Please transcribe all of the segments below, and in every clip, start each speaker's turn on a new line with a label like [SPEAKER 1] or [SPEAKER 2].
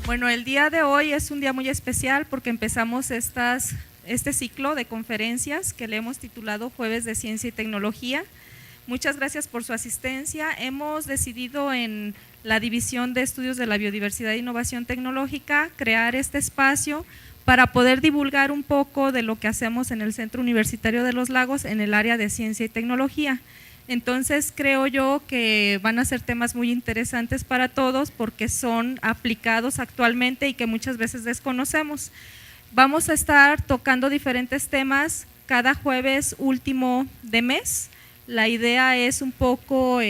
[SPEAKER 1] Bueno, el día de hoy es un día muy especial porque empezamos este ciclo de conferencias que le hemos titulado Jueves de Ciencia y Tecnología. Muchas gracias por su asistencia. Hemos decidido en la División de Estudios de la Biodiversidad e Innovación Tecnológica crear este espacio para poder divulgar un poco de lo que hacemos en el Centro Universitario de los Lagos en el área de Ciencia y Tecnología. Entonces creo yo que van a ser temas muy interesantes para todos porque son aplicados actualmente y que muchas veces desconocemos. Vamos a estar tocando diferentes temas cada jueves último de mes. La idea es un poco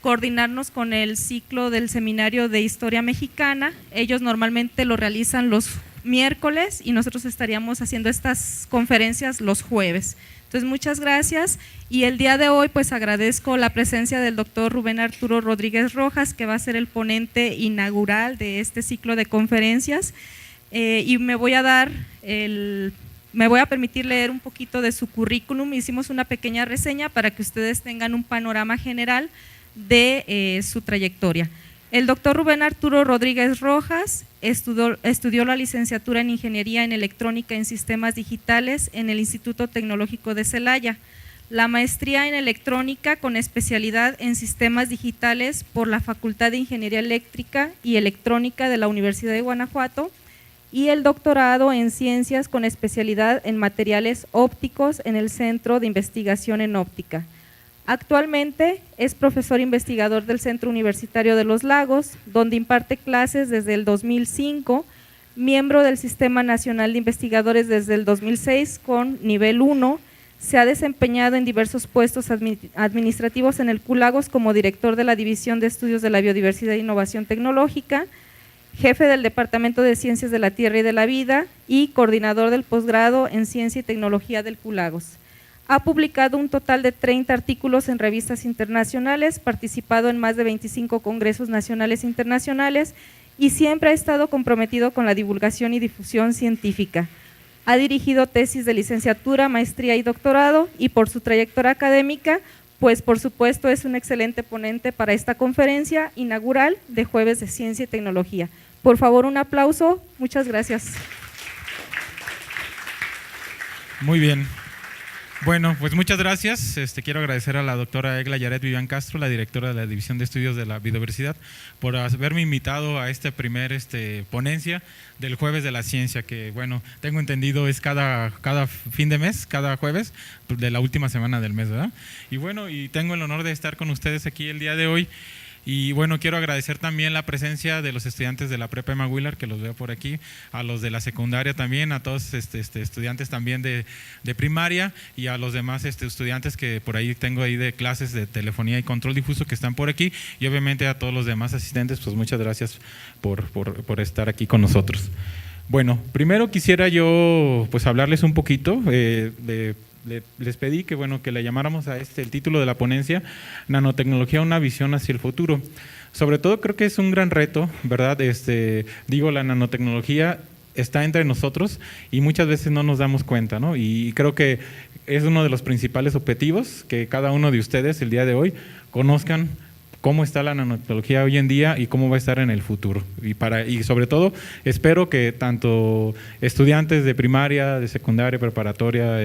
[SPEAKER 1] coordinarnos con el ciclo del Seminario de Historia Mexicana. Ellos normalmente lo realizan los miércoles y nosotros estaríamos haciendo estas conferencias los jueves. Entonces, muchas gracias y el día de hoy pues agradezco la presencia del doctor Rubén Arturo Rodríguez Rojas, que va a ser el ponente inaugural de este ciclo de conferencias y me voy a permitir leer un poquito de su currículum. Hicimos una pequeña reseña para que ustedes tengan un panorama general de su trayectoria. El doctor Rubén Arturo Rodríguez Rojas estudió la licenciatura en Ingeniería en Electrónica en Sistemas Digitales en el Instituto Tecnológico de Celaya, la maestría en Electrónica con especialidad en Sistemas Digitales por la Facultad de Ingeniería Eléctrica y Electrónica de la Universidad de Guanajuato y el doctorado en Ciencias con especialidad en Materiales Ópticos en el Centro de Investigación en Óptica. Actualmente es profesor investigador del Centro Universitario de los Lagos, donde imparte clases desde el 2005, miembro del Sistema Nacional de Investigadores desde el 2006 con nivel 1, se ha desempeñado en diversos puestos administrativos en el QLagos como director de la División de Estudios de la Biodiversidad e Innovación Tecnológica, jefe del Departamento de Ciencias de la Tierra y de la Vida y coordinador del posgrado en Ciencia y Tecnología del QLagos. Ha publicado un total de 30 artículos en revistas internacionales, participado en más de 25 congresos nacionales e internacionales y siempre ha estado comprometido con la divulgación y difusión científica. Ha dirigido tesis de licenciatura, maestría y doctorado y por su trayectoria académica, pues por supuesto es un excelente ponente para esta conferencia inaugural de Jueves de Ciencia y Tecnología. Por favor, un aplauso. Muchas gracias.
[SPEAKER 2] Muy bien. Bueno, pues muchas gracias. Quiero agradecer a la doctora Egla Yaret Vivian Castro, la directora de la División de Estudios de la Biodiversidad, por haberme invitado a esta primer ponencia del Jueves de la Ciencia, que bueno, tengo entendido es cada fin de mes, cada jueves de la última semana del mes, ¿verdad? Y bueno, y tengo el honor de estar con ustedes aquí el día de hoy. Y bueno, quiero agradecer también la presencia de los estudiantes de la Prepa Emma Wheeler, que los veo por aquí, a los de la secundaria también, a todos estudiantes también de primaria y a los demás estudiantes que por ahí tengo ahí de clases de telefonía y control difuso que están por aquí, y obviamente a todos los demás asistentes, pues muchas gracias por estar aquí con nosotros. Bueno, primero quisiera yo pues hablarles un poquito les pedí que bueno que le llamáramos a el título de la ponencia, Nanotecnología, una visión hacia el futuro. Sobre todo creo que es un gran reto, ¿verdad? La nanotecnología está entre nosotros y muchas veces no nos damos cuenta, ¿no? Y creo que es uno de los principales objetivos que cada uno de ustedes el día de hoy conozcan cómo está la nanotecnología hoy en día y cómo va a estar en el futuro. Y sobre todo, espero que tanto estudiantes de primaria, de secundaria, preparatoria,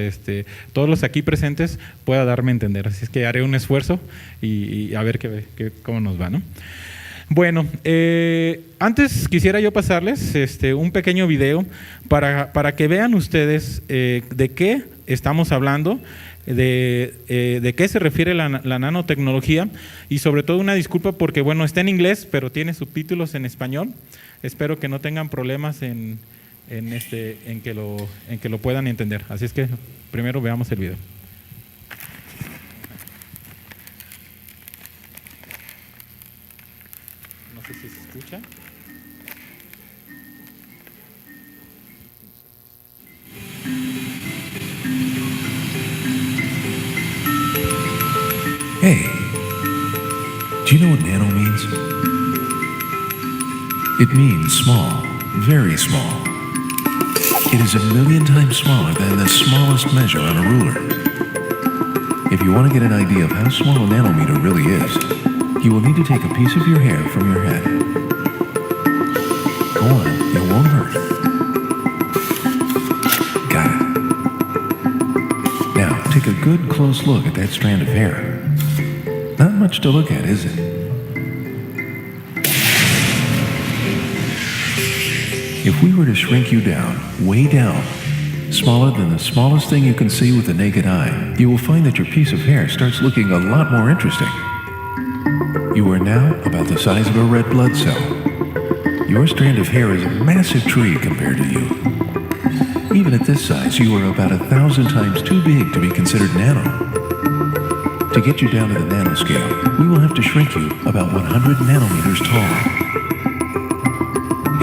[SPEAKER 2] todos los aquí presentes puedan darme a entender. Así es que haré un esfuerzo y a ver cómo nos va, ¿no? Bueno, antes quisiera yo pasarles un pequeño video para que vean ustedes de qué estamos hablando, de qué se refiere la nanotecnología, y sobre todo una disculpa porque bueno, está en inglés pero tiene subtítulos en español. Espero que no tengan problemas en que lo puedan entender. Así es que primero veamos el video. No sé si se escucha.
[SPEAKER 3] Hey, do you know what nano means? It means small, very small. It is 1,000,000 times smaller than the smallest measure on a ruler. If you want to get an idea of how small a nanometer really is, you will need to take a piece of your hair from your head. Go on, it won't hurt. Got it. Now, take a good close look at that strand of hair. Not much to look at, is it? If we were to shrink you down, way down, smaller than the smallest thing you can see with the naked eye, you will find that your piece of hair starts looking a lot more interesting. You are now about the size of a red blood cell. Your strand of hair is a massive tree compared to you. Even at this size, you are about 1,000 times too big to be considered nano. To get you down to the nanoscale, we will have to shrink you about 100 nanometers tall.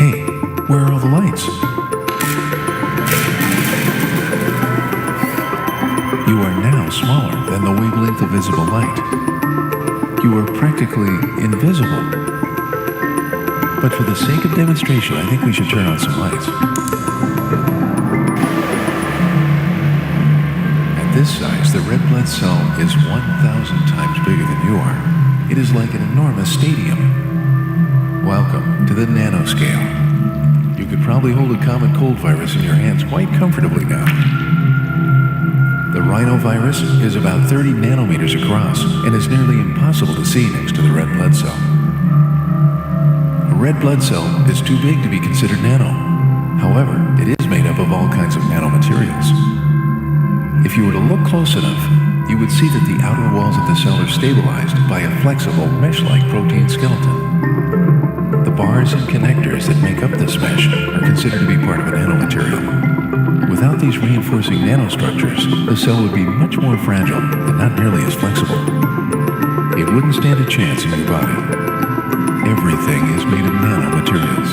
[SPEAKER 3] Hey, where are all the lights? You are now smaller than the wavelength of visible light. You are practically invisible. But for the sake of demonstration, I think we should turn on some lights. At this size, the red blood cell is 1,000 times bigger than you are. It is like an enormous stadium. Welcome to the nanoscale. You could probably hold a common cold virus in your hands quite comfortably now. The rhinovirus is about 30 nanometers across and is nearly impossible to see next to the red blood cell. A red blood cell is too big to be considered nano. However, it is made up of all kinds of nanomaterials. If you were to look close enough, you would see that the outer walls of the cell are stabilized by a flexible mesh-like protein skeleton. The bars and connectors that make up this mesh are considered to be part of a nanomaterial. Without these reinforcing nanostructures, the cell would be much more fragile and not nearly as flexible. It wouldn't stand a chance in your body. Everything is made of nanomaterials.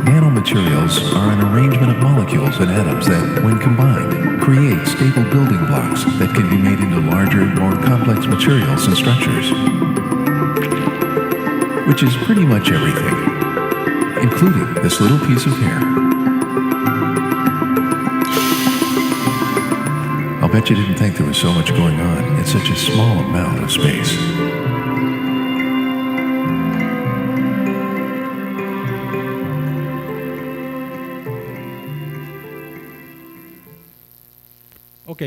[SPEAKER 3] Nanomaterials are an arrangement of molecules and atoms that, when combined, create stable building blocks that can be made into larger, more complex materials and structures. Which is pretty much everything, including this little piece of hair. I'll bet you didn't think there was so much going on in such a small amount of space.
[SPEAKER 2] Ok,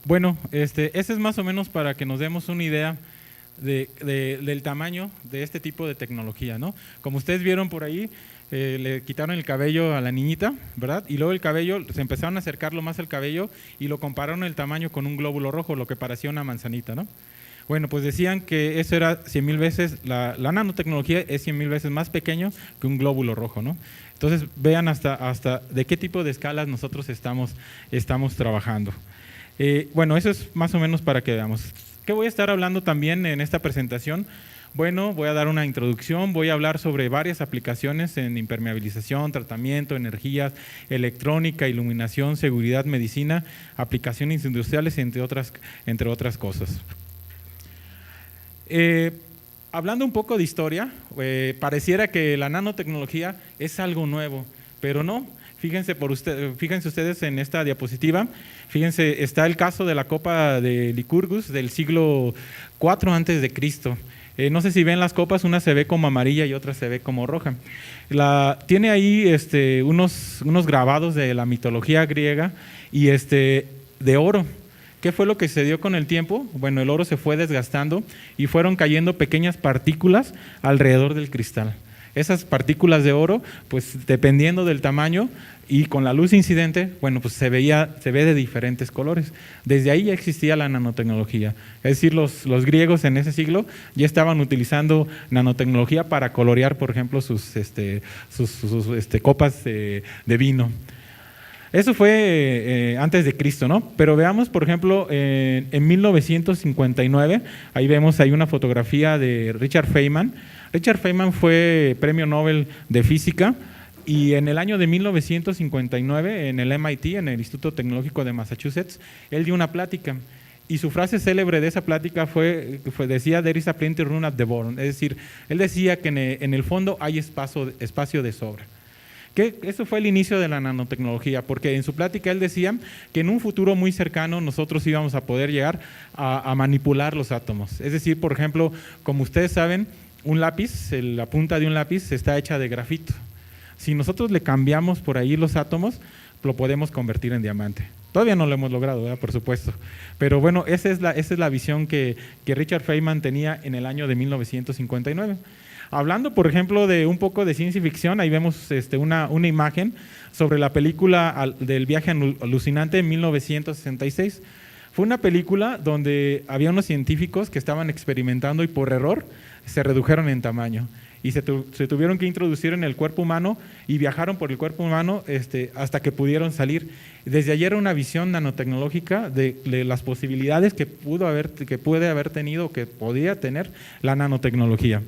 [SPEAKER 2] bueno, ese es más o menos para que nos demos una idea del tamaño de este tipo de tecnología, ¿no? Como ustedes vieron por ahí, le quitaron el cabello a la niñita, ¿verdad? Y luego el cabello, se empezaron a acercarlo más al cabello y lo compararon el tamaño con un glóbulo rojo, lo que parecía una manzanita, ¿no? Bueno, pues decían que eso era 100,000 veces, la nanotecnología es 100,000 veces más pequeño que un glóbulo rojo, ¿no? Entonces vean hasta de qué tipo de escalas nosotros estamos trabajando. Bueno, eso es más o menos para que veamos. ¿Qué voy a estar hablando también en esta presentación? Bueno, voy a dar una introducción, voy a hablar sobre varias aplicaciones en impermeabilización, tratamiento, energías, electrónica, iluminación, seguridad, medicina, aplicaciones industriales, entre otras cosas. Hablando un poco de historia, pareciera que la nanotecnología es algo nuevo, pero no. Fíjense ustedes en esta diapositiva, fíjense, está el caso de la copa de Licurgus del siglo IV antes de Cristo. No sé si ven las copas, una se ve como amarilla y otra se ve como roja. Tiene ahí unos grabados de la mitología griega y de oro. ¿Qué fue lo que se dio con el tiempo? Bueno, el oro se fue desgastando y fueron cayendo pequeñas partículas alrededor del cristal. Esas partículas de oro, pues dependiendo del tamaño y con la luz incidente, bueno, pues se ve de diferentes colores. Desde ahí ya existía la nanotecnología. Es decir, los griegos en ese siglo ya estaban utilizando nanotecnología para colorear, por ejemplo, sus copas de vino. Eso fue antes de Cristo, ¿no? Pero veamos, por ejemplo, en 1959, ahí vemos una fotografía de Richard Feynman. Richard Feynman fue premio Nobel de Física y en el año de 1959 en el MIT, en el Instituto Tecnológico de Massachusetts, él dio una plática y su frase célebre de esa plática decía "There is a plenty room at the bottom", es decir, él decía que en el fondo hay espacio de sobra. Eso fue el inicio de la nanotecnología, porque en su plática él decía que en un futuro muy cercano nosotros íbamos a poder llegar a manipular los átomos. Es decir, por ejemplo, como ustedes saben, un lápiz, la punta de un lápiz está hecha de grafito. Si nosotros le cambiamos por ahí los átomos, lo podemos convertir en diamante. Todavía no lo hemos logrado, ¿verdad? Por supuesto. Pero bueno, esa es la visión que Richard Feynman tenía en el año de 1959. Hablando, por ejemplo, de un poco de ciencia ficción, ahí vemos una imagen sobre la película del viaje alucinante en 1966. Fue una película donde había unos científicos que estaban experimentando y por error se redujeron en tamaño y se tuvieron que introducir en el cuerpo humano y viajaron por el cuerpo humano hasta que pudieron salir. Desde allí era una visión nanotecnológica de las posibilidades que puede haber tenido, que podía tener la nanotecnología.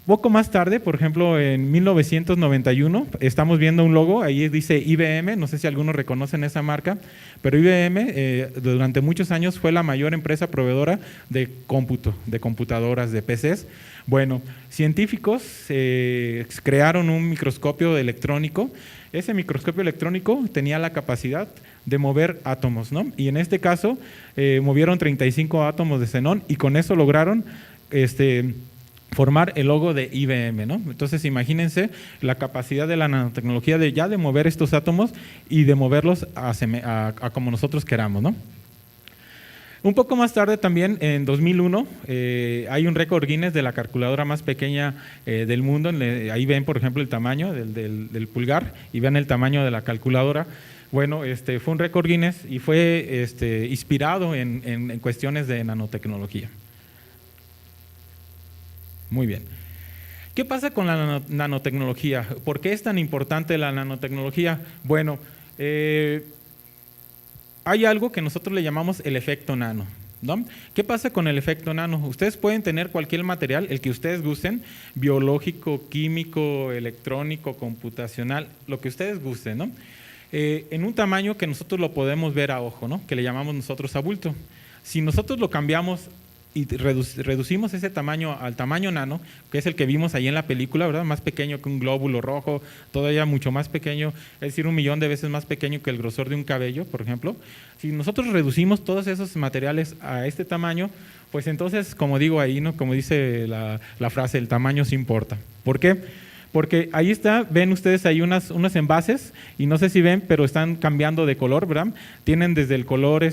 [SPEAKER 2] Poco más tarde, por ejemplo, en 1991, estamos viendo un logo, ahí dice IBM, no sé si algunos reconocen esa marca, pero IBM durante muchos años fue la mayor empresa proveedora de cómputo, de computadoras, de PCs. Bueno, científicos crearon un microscopio electrónico. Ese microscopio electrónico tenía la capacidad de mover átomos, ¿no? Y en este caso movieron 35 átomos de xenón y con eso lograron formar el logo de IBM, ¿no? Entonces imagínense la capacidad de la nanotecnología de mover estos átomos y de moverlos a como nosotros queramos, ¿no? Un poco más tarde también, en 2001, hay un récord Guinness de la calculadora más pequeña del mundo. Ahí ven, por ejemplo, el tamaño del pulgar y vean el tamaño de la calculadora. Bueno, fue un récord Guinness y fue inspirado en cuestiones de nanotecnología. Muy bien. ¿Qué pasa con la nanotecnología? ¿Por qué es tan importante la nanotecnología? Bueno, hay algo que nosotros le llamamos el efecto nano, ¿no? ¿Qué pasa con el efecto nano? Ustedes pueden tener cualquier material, el que ustedes gusten, biológico, químico, electrónico, computacional, lo que ustedes gusten, ¿no? En un tamaño que nosotros lo podemos ver a ojo, ¿no? Que le llamamos nosotros abulto. Si nosotros lo cambiamos y reducimos ese tamaño al tamaño nano, que es el que vimos ahí en la película, ¿verdad? Más pequeño que un glóbulo rojo, todavía mucho más pequeño, es decir, 1.000.000 de veces más pequeño que el grosor de un cabello, por ejemplo. Si nosotros reducimos todos esos materiales a este tamaño, pues entonces, como digo ahí, ¿no? Como dice la frase, el tamaño sí importa. ¿Por qué? Porque ahí está, ven ustedes ahí unos envases y no sé si ven, pero están cambiando de color, ¿verdad? Tienen desde el color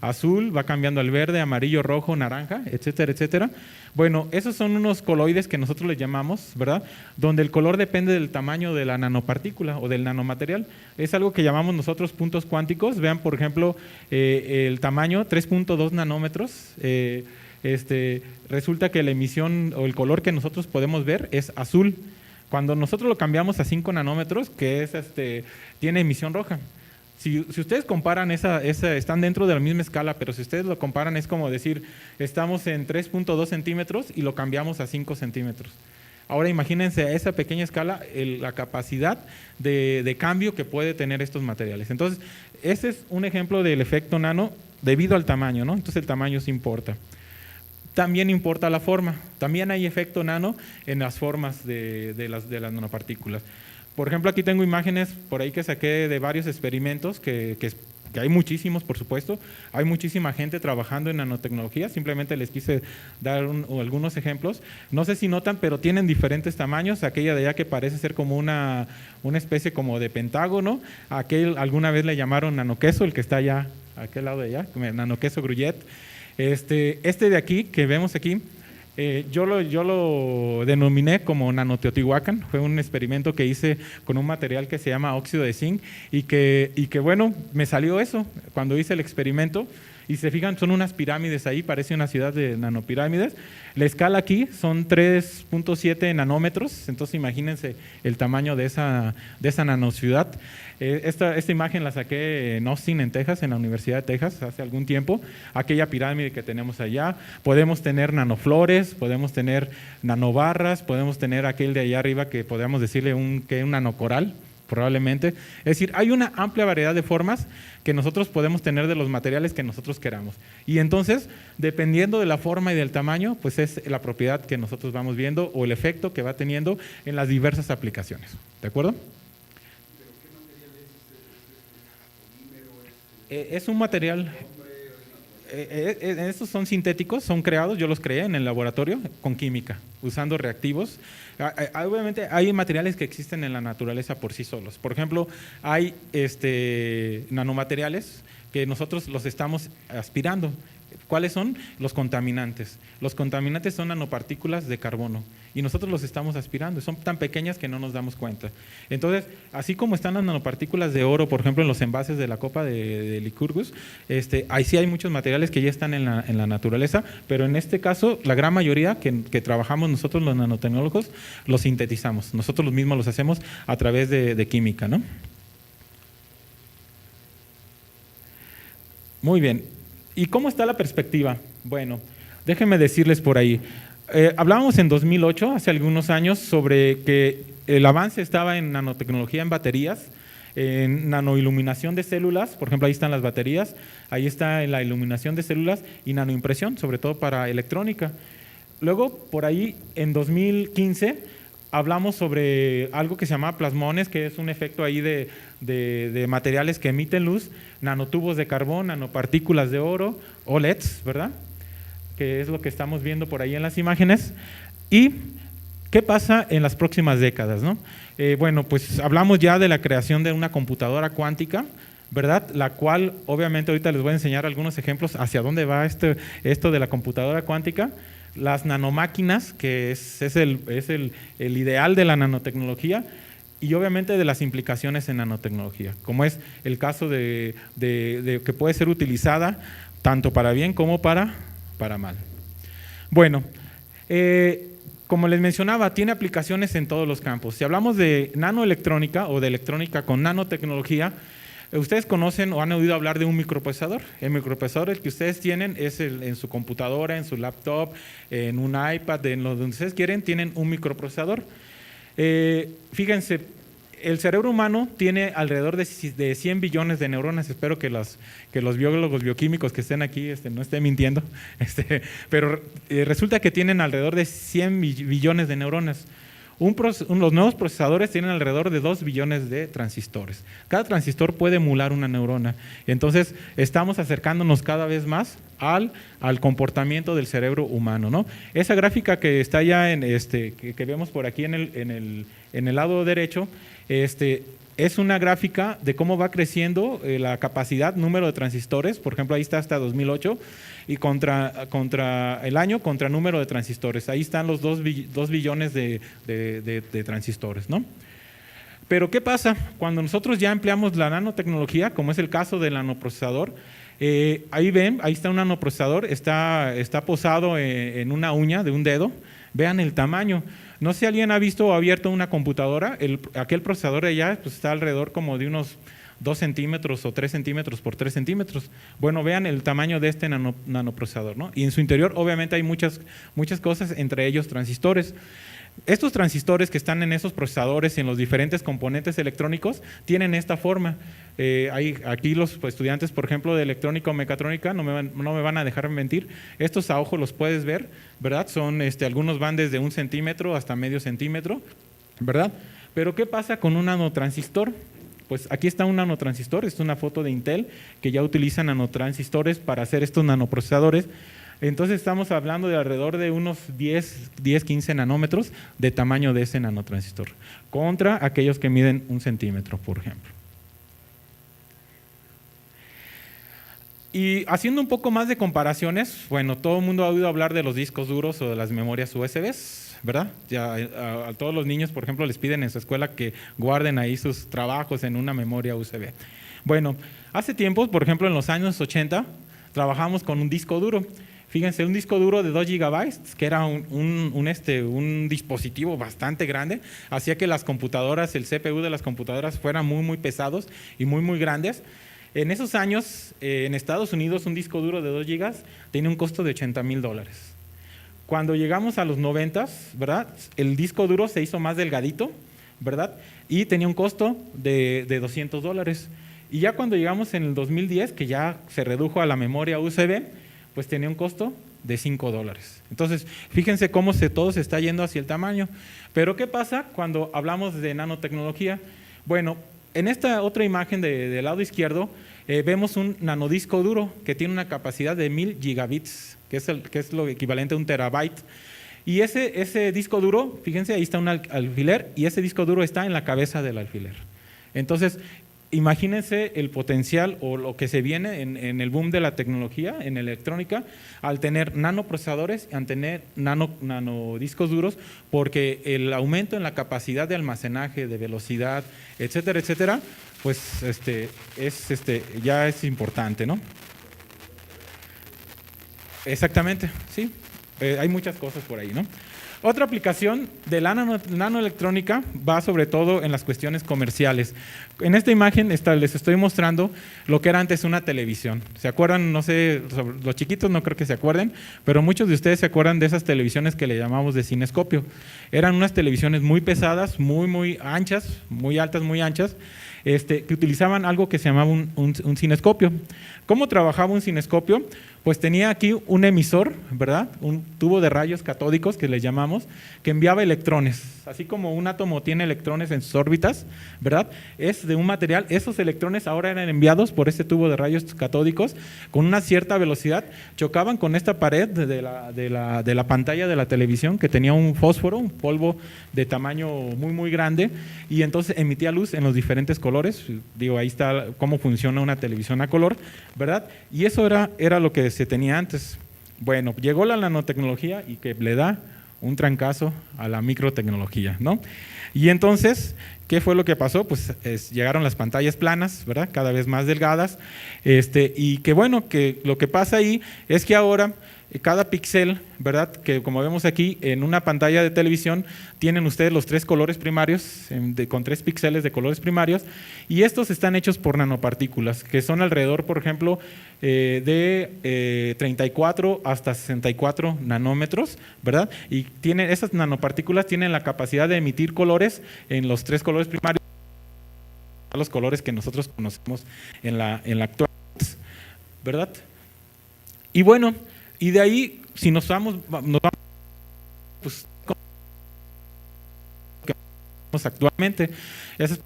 [SPEAKER 2] azul, va cambiando al verde, amarillo, rojo, naranja, etcétera, etcétera. Bueno, esos son unos coloides que nosotros les llamamos, ¿verdad? Donde el color depende del tamaño de la nanopartícula o del nanomaterial. Es algo que llamamos nosotros puntos cuánticos. Vean, por ejemplo, el tamaño, 3.2 nanómetros. Resulta que la emisión o el color que nosotros podemos ver es azul. Cuando nosotros lo cambiamos a 5 nanómetros, que es tiene emisión roja. Si ustedes comparan están dentro de la misma escala, pero si ustedes lo comparan es como decir, estamos en 3.2 centímetros y lo cambiamos a 5 centímetros. Ahora imagínense a esa pequeña escala la capacidad de cambio que puede tener estos materiales. Entonces, ese es un ejemplo del efecto nano debido al tamaño, ¿no? Entonces el tamaño sí importa. También importa la forma. También hay efecto nano en las formas de las nanopartículas. Por ejemplo, aquí tengo imágenes por ahí que saqué de varios experimentos, que hay muchísimos, por supuesto. Hay muchísima gente trabajando en nanotecnología. Simplemente les quise dar algunos ejemplos. No sé si notan, pero tienen diferentes tamaños. Aquella de allá que parece ser como una especie como de pentágono. Alguna vez le llamaron nanoqueso, el que está allá, a aquel lado de allá, nanoqueso Gruyère. De aquí, que vemos aquí, yo lo denominé como nanoteotihuacán. Fue un experimento que hice con un material que se llama óxido de zinc y que bueno, me salió eso cuando hice el experimento. Y se fijan, son unas pirámides ahí, parece una ciudad de nanopirámides. La escala aquí son 3.7 nanómetros, entonces imagínense el tamaño de esa nanociudad. Esta imagen la saqué en Austin, en Texas, en la Universidad de Texas, hace algún tiempo. Aquella pirámide que tenemos allá. Podemos tener nanoflores, podemos tener nanobarras, podemos tener aquel de allá arriba que podríamos decirle un nanocoral, probablemente. Es decir, hay una amplia variedad de formas que nosotros podemos tener de los materiales que nosotros queramos. Y entonces, dependiendo de la forma y del tamaño, pues es la propiedad que nosotros vamos viendo o el efecto que va teniendo en las diversas aplicaciones. ¿De acuerdo? Es un material, estos son sintéticos, son creados, yo los creé en el laboratorio con química, usando reactivos. Obviamente hay materiales que existen en la naturaleza por sí solos. Por ejemplo, hay nanomateriales que nosotros los estamos aspirando. ¿Cuáles son? Los contaminantes. Los contaminantes son nanopartículas de carbono y nosotros los estamos aspirando. Son tan pequeñas que no nos damos cuenta. Entonces, así como están las nanopartículas de oro, por ejemplo, en los envases de la copa de Lycurgus, ahí sí hay muchos materiales que ya están en la naturaleza, pero en este caso, la gran mayoría que trabajamos nosotros los nanotecnólogos, los sintetizamos. Nosotros los mismos los hacemos a través de química, ¿no? Muy bien. ¿Y cómo está la perspectiva? Bueno, déjenme decirles por ahí. Hablábamos en 2008, hace algunos años, sobre que el avance estaba en nanotecnología en baterías, en nanoiluminación de células, por ejemplo, ahí están las baterías, ahí está en la iluminación de células y nanoimpresión, sobre todo para electrónica. Luego, por ahí, en 2015, hablamos sobre algo que se llama plasmones, que es un efecto ahí de materiales que emiten luz, nanotubos de carbón, nanopartículas de oro, OLEDs, ¿verdad? Que es lo que estamos viendo por ahí en las imágenes. ¿Y qué pasa en las próximas décadas, no? Bueno, pues hablamos ya de la creación de una computadora cuántica, ¿verdad? La cual, obviamente, ahorita les voy a enseñar algunos ejemplos hacia dónde va esto de la computadora cuántica. Las nanomáquinas, que es el ideal de la nanotecnología, y obviamente de las implicaciones en nanotecnología, como es el caso de que puede ser utilizada tanto para bien como para mal. Bueno, como les mencionaba, tiene aplicaciones en todos los campos. Si hablamos de nanoelectrónica o de electrónica con nanotecnología, ustedes conocen o han oído hablar de un microprocesador. El microprocesador, el que ustedes tienen, es en su computadora, en su laptop, en un iPad, en donde ustedes quieren, tienen un microprocesador. Fíjense, el cerebro humano tiene alrededor de 100 billones de neuronas. Espero que los biólogos bioquímicos que estén aquí no estén mintiendo, pero resulta que tienen alrededor de 100 billones de neuronas. Los nuevos procesadores tienen alrededor de 2 billones de transistores. Cada transistor puede emular una neurona. Entonces, estamos acercándonos cada vez más al comportamiento del cerebro humano, ¿no? Esa gráfica que está ya que vemos por aquí en el lado derecho, es una gráfica de cómo va creciendo la capacidad, número de transistores. Por ejemplo, ahí está hasta 2008, y contra el año, contra número de transistores. Ahí están los 2 billones de transistores, ¿no? Pero ¿qué pasa? Cuando nosotros ya empleamos la nanotecnología, como es el caso del nanoprocesador, ahí ven, ahí está un nanoprocesador, está posado en una uña de un dedo. Vean el tamaño. No sé si alguien ha visto o abierto una computadora. Aquel procesador allá pues, está alrededor como de unos 2 centímetros o 3 centímetros por 3 centímetros. Bueno, vean el tamaño de este nanoprocesador, ¿no? Y en su interior obviamente hay muchas cosas, entre ellos transistores. Estos transistores que están en esos procesadores y en los diferentes componentes electrónicos tienen esta forma. Aquí los estudiantes, por ejemplo, de electrónica o mecatrónica no me van a dejar mentir. Estos a ojo los puedes ver, ¿verdad? Son, algunos van desde 1 centímetro hasta medio centímetro, ¿verdad? Pero ¿qué pasa con un nanotransistor? Pues aquí está un nanotransistor, es una foto de Intel que ya utiliza nanotransistores para hacer estos nanoprocesadores. Entonces estamos hablando de alrededor de unos 10-15 nanómetros de tamaño de ese nanotransistor, contra aquellos que miden 1 centímetro, por ejemplo. Y haciendo un poco más de comparaciones, bueno, todo el mundo ha oído hablar de los discos duros o de las memorias USB, ¿verdad? Ya a todos los niños, por ejemplo, les piden en su escuela que guarden ahí sus trabajos en una memoria USB. Bueno, hace tiempo, por ejemplo, en los años 80, trabajamos con un disco duro. Fíjense, un disco duro de 2 gigabytes, que era un dispositivo bastante grande, hacía que las computadoras, el CPU de las computadoras fueran muy, muy pesados y muy, muy grandes. En esos años, en Estados Unidos, un disco duro de 2 gigas tenía un costo de $80,000. Cuando llegamos a los 90, ¿verdad? El disco duro se hizo más delgadito, ¿verdad? Y tenía un costo de $200. Y ya cuando llegamos en el 2010, que ya se redujo a la memoria USB, pues tenía un costo de $5. Entonces, fíjense cómo todo se está yendo hacia el tamaño. Pero, ¿qué pasa cuando hablamos de nanotecnología? Bueno, en esta otra imagen del lado izquierdo, vemos un nanodisco duro que tiene una capacidad de 1000 gigabits, que es lo equivalente a 1 terabyte. Y ese disco duro, fíjense, ahí está un alfiler, y ese disco duro está en la cabeza del alfiler. Entonces, imagínense el potencial o lo que se viene en el boom de la tecnología, en electrónica, al tener nanoprocesadores, al tener nanodiscos duros, porque el aumento en la capacidad de almacenaje, de velocidad, etcétera, etcétera, pues ya es importante, ¿no? Exactamente, sí. Hay muchas cosas por ahí, ¿no? Otra aplicación de la nanoelectrónica va sobre todo en las cuestiones comerciales. En esta imagen les estoy mostrando lo que era antes una televisión. ¿Se acuerdan? No sé, los chiquitos no creo que se acuerden, pero muchos de ustedes se acuerdan de esas televisiones que le llamamos de cinescopio. Eran unas televisiones muy pesadas, muy anchas, muy altas, muy anchas, que utilizaban algo que se llamaba un cinescopio. ¿Cómo trabajaba un cinescopio? Pues tenía aquí un emisor, ¿verdad? Un tubo de rayos catódicos que le llamamos, que enviaba electrones. Así como un átomo tiene electrones en sus órbitas, ¿verdad? Es de un material, esos electrones ahora eran enviados por este tubo de rayos catódicos con una cierta velocidad, chocaban con esta pared de la pantalla de la televisión, que tenía un fósforo, un polvo de tamaño muy grande, y entonces emitía luz en los diferentes colores. Digo, ahí está cómo funciona una televisión a color, ¿verdad? Y eso era lo que se tenía antes. Bueno, llegó la nanotecnología y que le da un trancazo a la microtecnología, ¿no? Y entonces, ¿qué fue lo que pasó? Pues llegaron las pantallas planas, ¿verdad? Cada vez más delgadas, y que bueno, que lo que pasa ahí es que ahora cada píxel, ¿verdad? Que como vemos aquí en una pantalla de televisión, tienen ustedes los 3 colores primarios, con 3 píxeles de colores primarios, y estos están hechos por nanopartículas, que son alrededor, por ejemplo, de 34 hasta 64 nanómetros, ¿verdad? Y esas nanopartículas tienen la capacidad de emitir colores en los 3 colores primarios, los colores que nosotros conocemos en la actual, ¿verdad? Y bueno, y de ahí, si nos vamos pues, actualmente, esas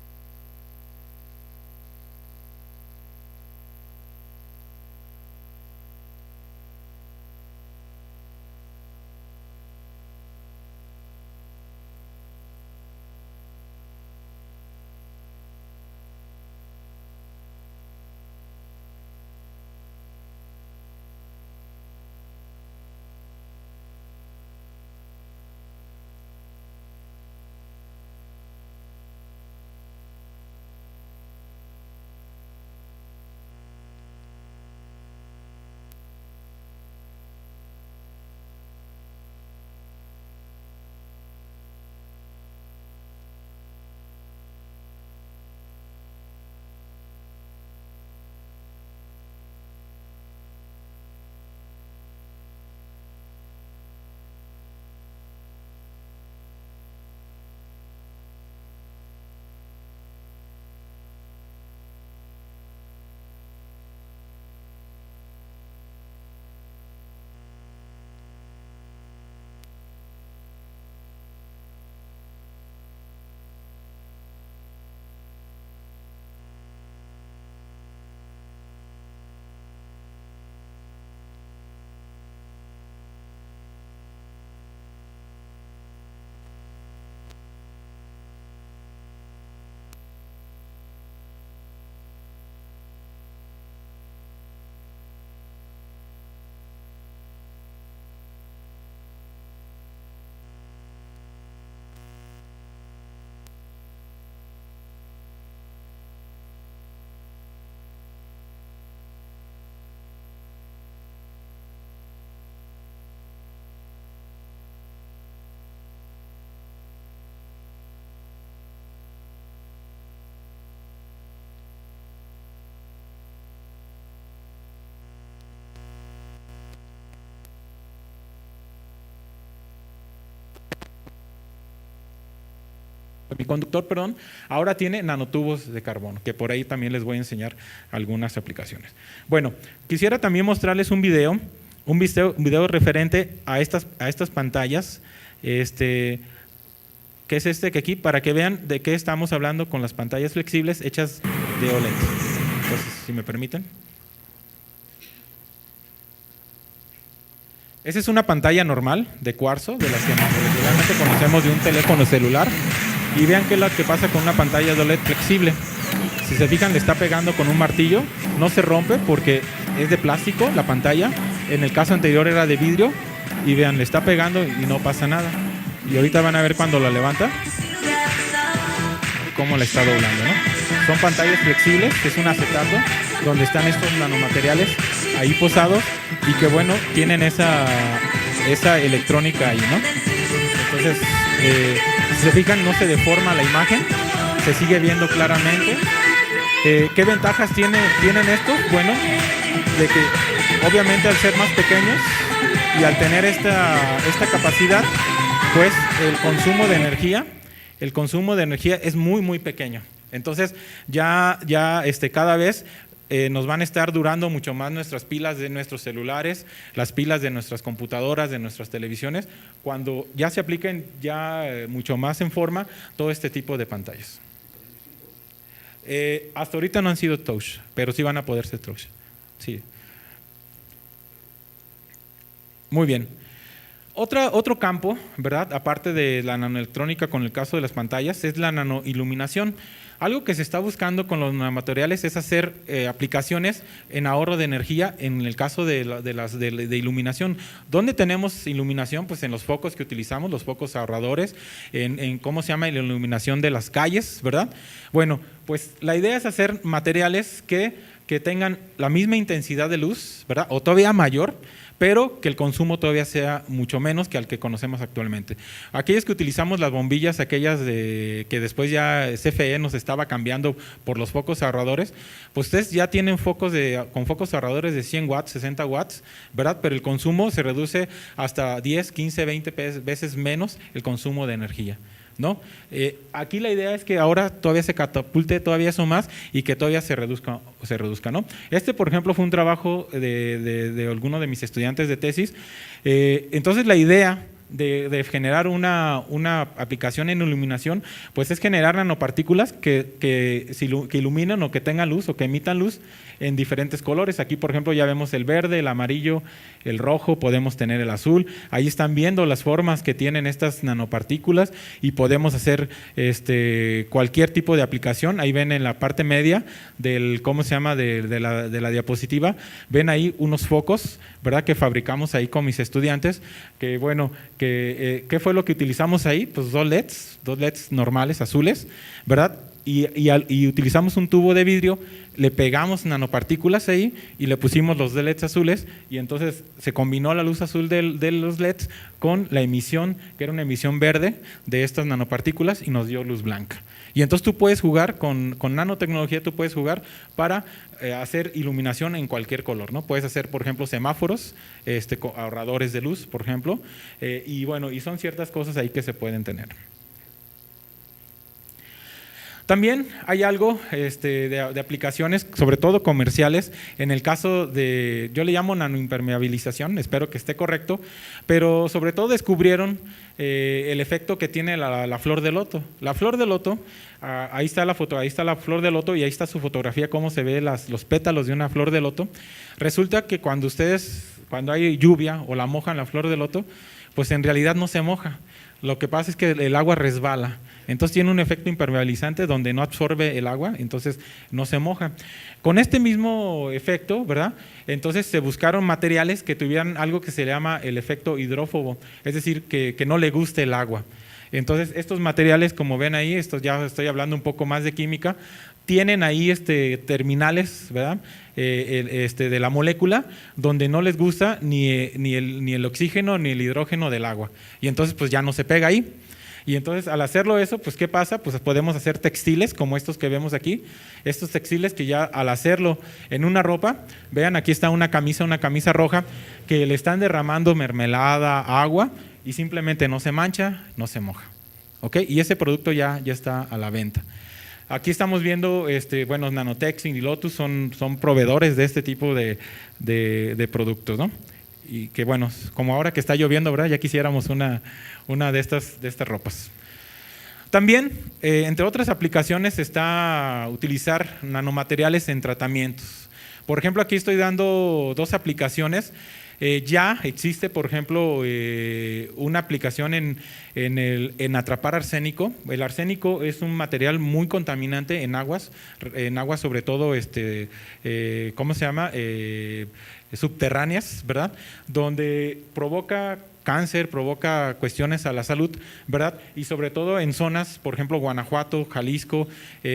[SPEAKER 2] semiconductor, perdón, ahora tiene nanotubos de carbono, que por ahí también les voy a enseñar algunas aplicaciones. Bueno, quisiera también mostrarles un video referente a estas pantallas, que es que aquí, para que vean de qué estamos hablando con las pantallas flexibles hechas de OLED. Entonces, si me permiten. Esa es una pantalla normal de cuarzo, de las que regularmente conocemos de un teléfono celular. Y vean qué es lo que pasa con una pantalla de OLED flexible. Si se fijan, le está pegando con un martillo, no se rompe porque es de plástico la pantalla. En el caso anterior era de vidrio y vean, le está pegando y no pasa nada. Y ahorita van a ver cuando la levanta cómo la está doblando, ¿no? Son pantallas flexibles, que es un acetato, donde están estos nanomateriales ahí posados y que bueno, tienen esa electrónica ahí, ¿no? Entonces, si se fijan, no se deforma la imagen, se sigue viendo claramente. ¿Qué ventajas tienen estos? Bueno, de que obviamente al ser más pequeños y al tener esta capacidad, pues el consumo de energía es muy, muy pequeño. Entonces, ya cada vez nos van a estar durando mucho más nuestras pilas de nuestros celulares, las pilas de nuestras computadoras, de nuestras televisiones, cuando ya se apliquen mucho más en forma todo este tipo de pantallas. Hasta ahorita no han sido touch, pero sí van a poder ser touch. Sí. Muy bien. Otro campo, ¿verdad? Aparte de la nanoelectrónica con el caso de las pantallas, es la nanoiluminación. Algo que se está buscando con los nanomateriales es hacer aplicaciones en ahorro de energía en el caso de iluminación. ¿Dónde tenemos iluminación? Pues en los focos que utilizamos, los focos ahorradores, en ¿cómo se llama? La iluminación de las calles, ¿verdad? Bueno, pues la idea es hacer materiales que tengan la misma intensidad de luz, ¿verdad? O todavía mayor, pero que el consumo todavía sea mucho menos que al que conocemos actualmente. Aquellos que utilizamos las bombillas, aquellas que después ya CFE nos estaba cambiando por los focos ahorradores, pues ustedes ya tienen focos con focos ahorradores de 100 watts, 60 watts, ¿verdad? Pero el consumo se reduce hasta 10, 15, 20 veces menos el consumo de energía, ¿no? Aquí la idea es que ahora todavía se catapulte todavía eso más y que todavía se reduzca, ¿no? Por ejemplo, fue un trabajo de alguno de mis estudiantes de tesis. Entonces, la idea de generar una aplicación en iluminación, pues es generar nanopartículas que iluminen o que tengan luz o que emitan luz en diferentes colores. Aquí, por ejemplo, ya vemos el verde, el amarillo, el rojo, podemos tener el azul. Ahí están viendo las formas que tienen estas nanopartículas y podemos hacer cualquier tipo de aplicación. Ahí ven en la parte media del, ¿cómo se llama?, de la diapositiva, ven ahí unos focos, ¿verdad?, que fabricamos ahí con mis estudiantes, que bueno, ¿qué fue lo que utilizamos ahí? Pues dos LEDs normales, azules, ¿verdad? Y utilizamos un tubo de vidrio, le pegamos nanopartículas ahí y le pusimos los LEDs azules y entonces se combinó la luz azul de los LEDs con la emisión, que era una emisión verde de estas nanopartículas y nos dio luz blanca. Y entonces tú puedes jugar con nanotecnología, tú puedes jugar para hacer iluminación en cualquier color, ¿no? Puedes hacer, por ejemplo, semáforos, ahorradores de luz, por ejemplo, y bueno, y son ciertas cosas ahí que se pueden tener. También hay algo de aplicaciones, sobre todo comerciales, en el caso de, yo le llamo nanoimpermeabilización, espero que esté correcto, pero sobre todo descubrieron el efecto que tiene la flor de loto. La flor de loto, ahí está la foto, ahí está la flor de loto y ahí está su fotografía, cómo se ve los pétalos de una flor de loto. Resulta que cuando hay lluvia o la mojan la flor de loto, pues en realidad no se moja. Lo que pasa es que el agua resbala, entonces tiene un efecto impermeabilizante donde no absorbe el agua, entonces no se moja. Con este mismo efecto, ¿verdad? Entonces se buscaron materiales que tuvieran algo que se llama el efecto hidrófobo, es decir, que no le guste el agua. Entonces estos materiales, como ven ahí, estos ya estoy hablando un poco más de química, tienen ahí terminales, ¿verdad?, de la molécula donde no les gusta ni el oxígeno ni el hidrógeno del agua y entonces pues ya no se pega ahí. Y entonces al hacerlo eso, pues ¿qué pasa? Pues podemos hacer textiles como estos que vemos aquí, estos textiles que ya al hacerlo en una ropa, vean aquí está una camisa roja que le están derramando mermelada, agua y simplemente no se mancha, no se moja. ¿ok? Y ese producto ya está a la venta. Aquí estamos viendo, bueno, Nanotex y Lotus son proveedores de este tipo de productos, ¿no? Y que bueno, como ahora que está lloviendo, ¿verdad? Ya quisiéramos una de estas ropas. También, entre otras aplicaciones, está utilizar nanomateriales en tratamientos. Por ejemplo, aquí estoy dando 2 aplicaciones. Ya existe, por ejemplo, una aplicación en atrapar arsénico. El arsénico es un material muy contaminante en aguas sobre todo, ¿cómo se llama? Subterráneas, ¿verdad? Donde provoca cáncer, provoca cuestiones a la salud, ¿verdad? Y sobre todo en zonas, por ejemplo, Guanajuato, Jalisco,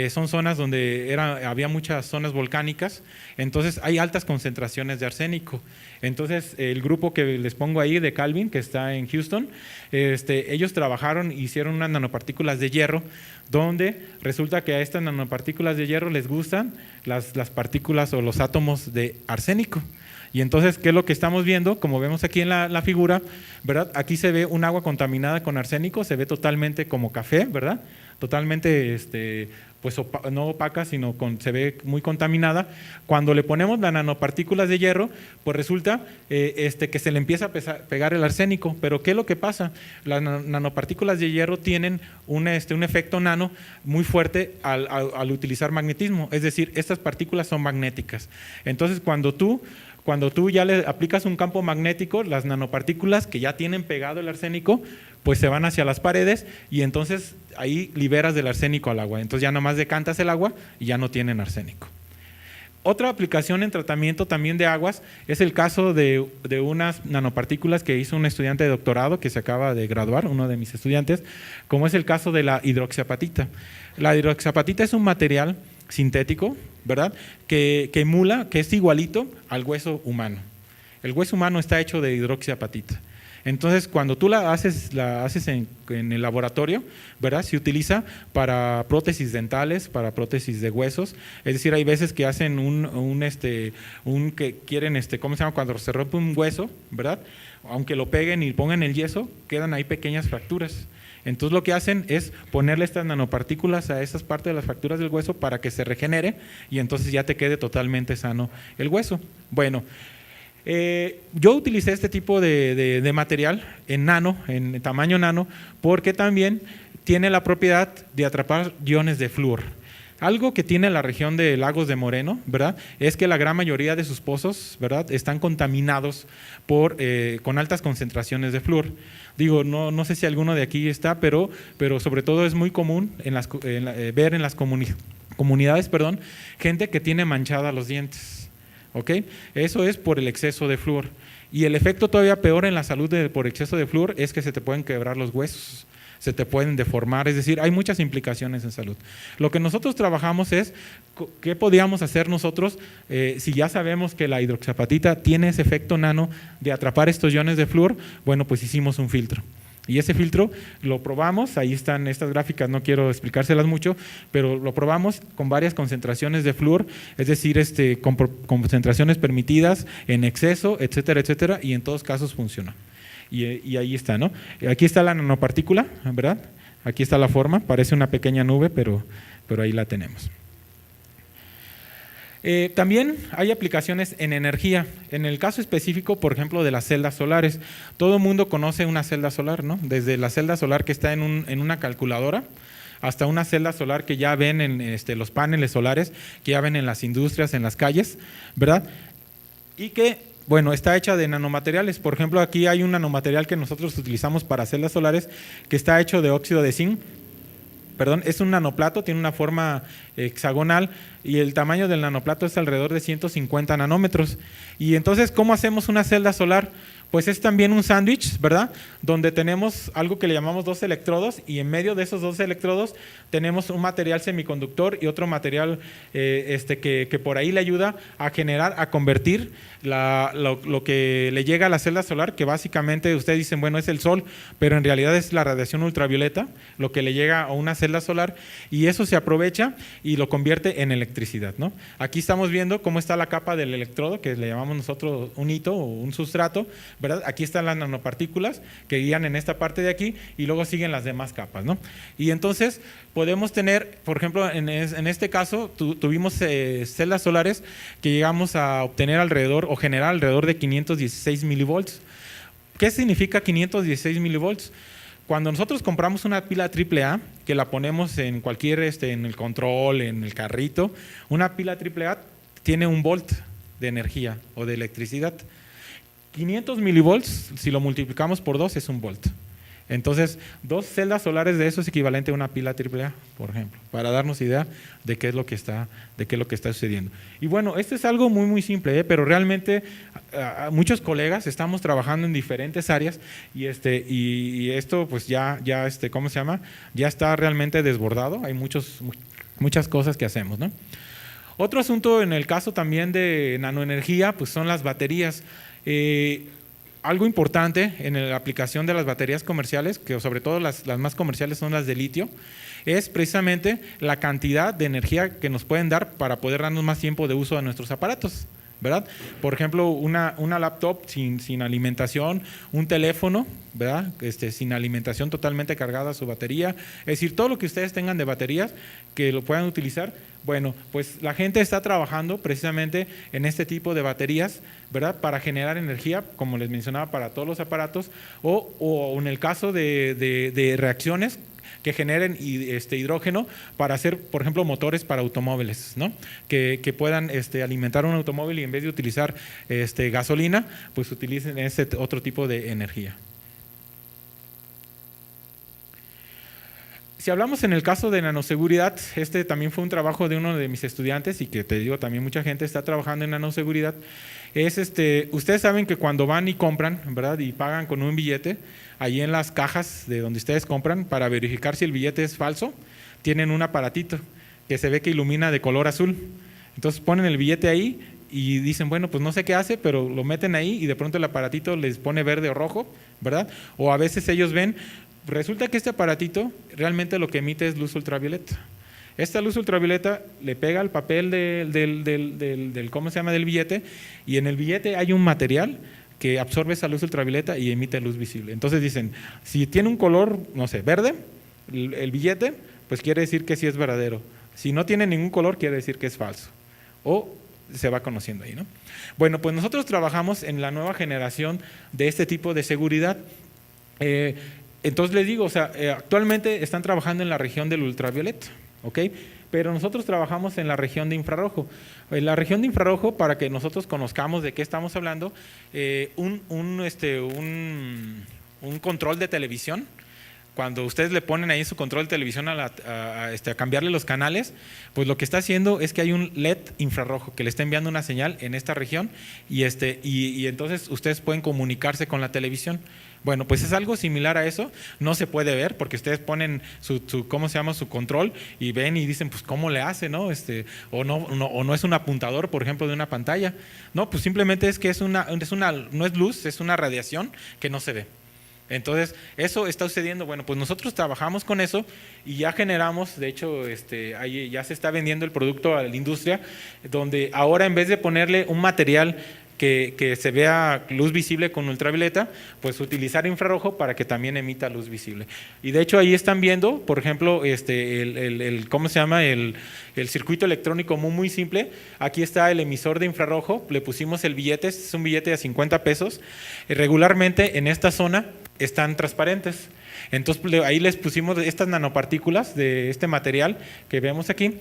[SPEAKER 2] son zonas donde había muchas zonas volcánicas, entonces hay altas concentraciones de arsénico. Entonces, el grupo que les pongo ahí de Calvin, que está en Houston, ellos trabajaron, hicieron unas nanopartículas de hierro, donde resulta que a estas nanopartículas de hierro les gustan las partículas o los átomos de arsénico. Y entonces, ¿qué es lo que estamos viendo? Como vemos aquí en la figura, ¿verdad? Aquí se ve un agua contaminada con arsénico, se ve totalmente como café, ¿verdad? Totalmente, pues no opaca, sino se ve muy contaminada. Cuando le ponemos las nanopartículas de hierro, pues resulta que se le empieza a pegar el arsénico. Pero ¿qué es lo que pasa? Las nanopartículas de hierro tienen un efecto nano muy fuerte al utilizar magnetismo, es decir, estas partículas son magnéticas. Entonces, cuando tú ya le aplicas un campo magnético, las nanopartículas que ya tienen pegado el arsénico, pues se van hacia las paredes y entonces ahí liberas del arsénico al agua. Entonces ya nomás decantas el agua y ya no tienen arsénico. Otra aplicación en tratamiento también de aguas es el caso de unas nanopartículas que hizo un estudiante de doctorado que se acaba de graduar, uno de mis estudiantes, como es el caso de la hidroxiapatita. La hidroxiapatita es un material sintético, ¿verdad? Que emula, que es igualito al hueso humano. El hueso humano está hecho de hidroxiapatita. Entonces, cuando tú la haces en el laboratorio, ¿verdad? Se utiliza para prótesis dentales, para prótesis de huesos. Es decir, hay veces que hacen que quieren, ¿cómo se llama? Cuando se rompe un hueso, ¿verdad? Aunque lo peguen y pongan el yeso, quedan ahí pequeñas fracturas. Entonces lo que hacen es ponerle estas nanopartículas a esas partes de las fracturas del hueso para que se regenere y entonces ya te quede totalmente sano el hueso. Bueno, yo utilicé este tipo de material en tamaño nano, porque también tiene la propiedad de atrapar iones de flúor. Algo que tiene la región de Lagos de Moreno, ¿verdad?, es que la gran mayoría de sus pozos, ¿verdad?, están contaminados con altas concentraciones de flúor. Digo, no sé si alguno de aquí está, pero sobre todo es muy común ver en las comunidades, gente que tiene manchada los dientes. ¿Ok? Eso es por el exceso de flúor. Y el efecto todavía peor en la salud por exceso de flúor es que se te pueden quebrar los huesos, se te pueden deformar, es decir, hay muchas implicaciones en salud. Lo que nosotros trabajamos es qué podíamos hacer nosotros si ya sabemos que la hidroxiapatita tiene ese efecto nano de atrapar estos iones de flúor. Bueno, pues hicimos un filtro. Y ese filtro lo probamos, ahí están estas gráficas, no quiero explicárselas mucho, pero lo probamos con varias concentraciones de flúor, es decir, con concentraciones permitidas, en exceso, etcétera, etcétera, y en todos casos funcionó. Y ahí está, ¿no? Aquí está la nanopartícula, ¿verdad? Aquí está la forma, parece una pequeña nube, pero ahí la tenemos. También hay aplicaciones en energía. En el caso específico, por ejemplo, de las celdas solares. Todo el mundo conoce una celda solar, ¿no? Desde la celda solar que está en una calculadora hasta una celda solar que ya ven en los paneles solares, que ya ven en las industrias, en las calles, ¿verdad? Y que, bueno, está hecha de nanomateriales. Por ejemplo, aquí hay un nanomaterial que nosotros utilizamos para celdas solares que está hecho de óxido de zinc. Es un nanoplato, tiene una forma hexagonal y el tamaño del nanoplato es alrededor de 150 nanómetros. Y entonces, ¿cómo hacemos una celda solar? Pues es también un sándwich, ¿verdad? Donde tenemos algo que le llamamos 2 electrodos y en medio de esos 2 electrodos tenemos un material semiconductor y otro material que por ahí le ayuda a convertir lo que le llega a la celda solar, que básicamente ustedes dicen, bueno, es el sol, pero en realidad es la radiación ultravioleta, lo que le llega a una celda solar, y eso se aprovecha y lo convierte en electricidad, ¿no? Aquí estamos viendo cómo está la capa del electrodo, que le llamamos nosotros un hito o un sustrato, ¿verdad? Aquí están las nanopartículas que guían en esta parte de aquí y luego siguen las demás capas, ¿no? Y entonces podemos tener, por ejemplo, en este caso tuvimos celdas solares que llegamos a obtener alrededor o generar alrededor de 516 milivolts. ¿Qué significa 516 milivolts? Cuando nosotros compramos una pila AAA, que la ponemos en cualquier, en el control, en el carrito, una pila AAA tiene 1 volt de energía o de electricidad. 500 milivolts, si lo multiplicamos por 2, es 1 volt. Entonces, 2 celdas solares de eso es equivalente a una pila AAA, por ejemplo, para darnos idea de qué es lo que está sucediendo. Y bueno, esto es algo muy simple, pero realmente muchos colegas estamos trabajando en diferentes áreas y esto pues ya ¿cómo se llama? Ya está realmente desbordado, hay muchas cosas que hacemos, ¿no? Otro asunto en el caso también de nanoenergía, pues son las baterías. Algo importante en la aplicación de las baterías comerciales, que sobre todo las más comerciales son las de litio, es precisamente la cantidad de energía que nos pueden dar para poder darnos más tiempo de uso de nuestros aparatos, ¿verdad? Por ejemplo, una laptop sin alimentación, un teléfono, ¿verdad? Sin alimentación, totalmente cargada a su batería, es decir, todo lo que ustedes tengan de baterías que lo puedan utilizar. Bueno, pues la gente está trabajando precisamente en este tipo de baterías, ¿verdad? Para generar energía, como les mencionaba, para todos los aparatos o en el caso de reacciones que generen hidrógeno para hacer, por ejemplo, motores para automóviles, ¿no? Que puedan alimentar un automóvil y en vez de utilizar gasolina, pues utilicen ese otro tipo de energía. Si hablamos en el caso de nanoseguridad, también fue un trabajo de uno de mis estudiantes y que te digo, también mucha gente está trabajando en nanoseguridad. Ustedes saben que cuando van y compran, ¿verdad? Y pagan con un billete, ahí en las cajas de donde ustedes compran, para verificar si el billete es falso, tienen un aparatito que se ve que ilumina de color azul. Entonces ponen el billete ahí y dicen, bueno, pues no sé qué hace, pero lo meten ahí y de pronto el aparatito les pone verde o rojo, ¿verdad? O a veces ellos ven. Resulta que este aparatito realmente lo que emite es luz ultravioleta. Esta luz ultravioleta le pega al papel ¿cómo se llama? Del billete, y en el billete hay un material que absorbe esa luz ultravioleta y emite luz visible. Entonces dicen, si tiene un color, no sé, verde, el billete, pues quiere decir que sí es verdadero. Si no tiene ningún color, quiere decir que es falso. O se va conociendo ahí, ¿no? Bueno, pues nosotros trabajamos en la nueva generación de este tipo de seguridad. Entonces les digo, actualmente están trabajando en la región del ultravioleta, ¿ok? Pero nosotros trabajamos en la región de infrarrojo. En la región de infrarrojo, para que nosotros conozcamos de qué estamos hablando, un control de televisión, cuando ustedes le ponen ahí su control de televisión a cambiarle los canales, pues lo que está haciendo es que hay un LED infrarrojo que le está enviando una señal en esta región y entonces ustedes pueden comunicarse con la televisión. Bueno, pues es algo similar a eso, no se puede ver porque ustedes ponen ¿cómo se llama? Su control y ven y dicen, pues ¿cómo le hace? ¿No? O no es un apuntador, por ejemplo, de una pantalla. No, pues simplemente es que no es luz, es una radiación que no se ve. Entonces, eso está sucediendo. Bueno, pues nosotros trabajamos con eso y ya generamos, de hecho, ahí ya se está vendiendo el producto a la industria, donde ahora en vez de ponerle un material que se vea luz visible con ultravioleta, pues utilizar infrarrojo para que también emita luz visible. Y de hecho ahí están viendo, por ejemplo, ¿cómo se llama? El circuito electrónico muy simple. Aquí está el emisor de infrarrojo, le pusimos el billete, este es un billete de 50 pesos. Regularmente en esta zona están transparentes. Entonces ahí les pusimos estas nanopartículas de este material que vemos aquí,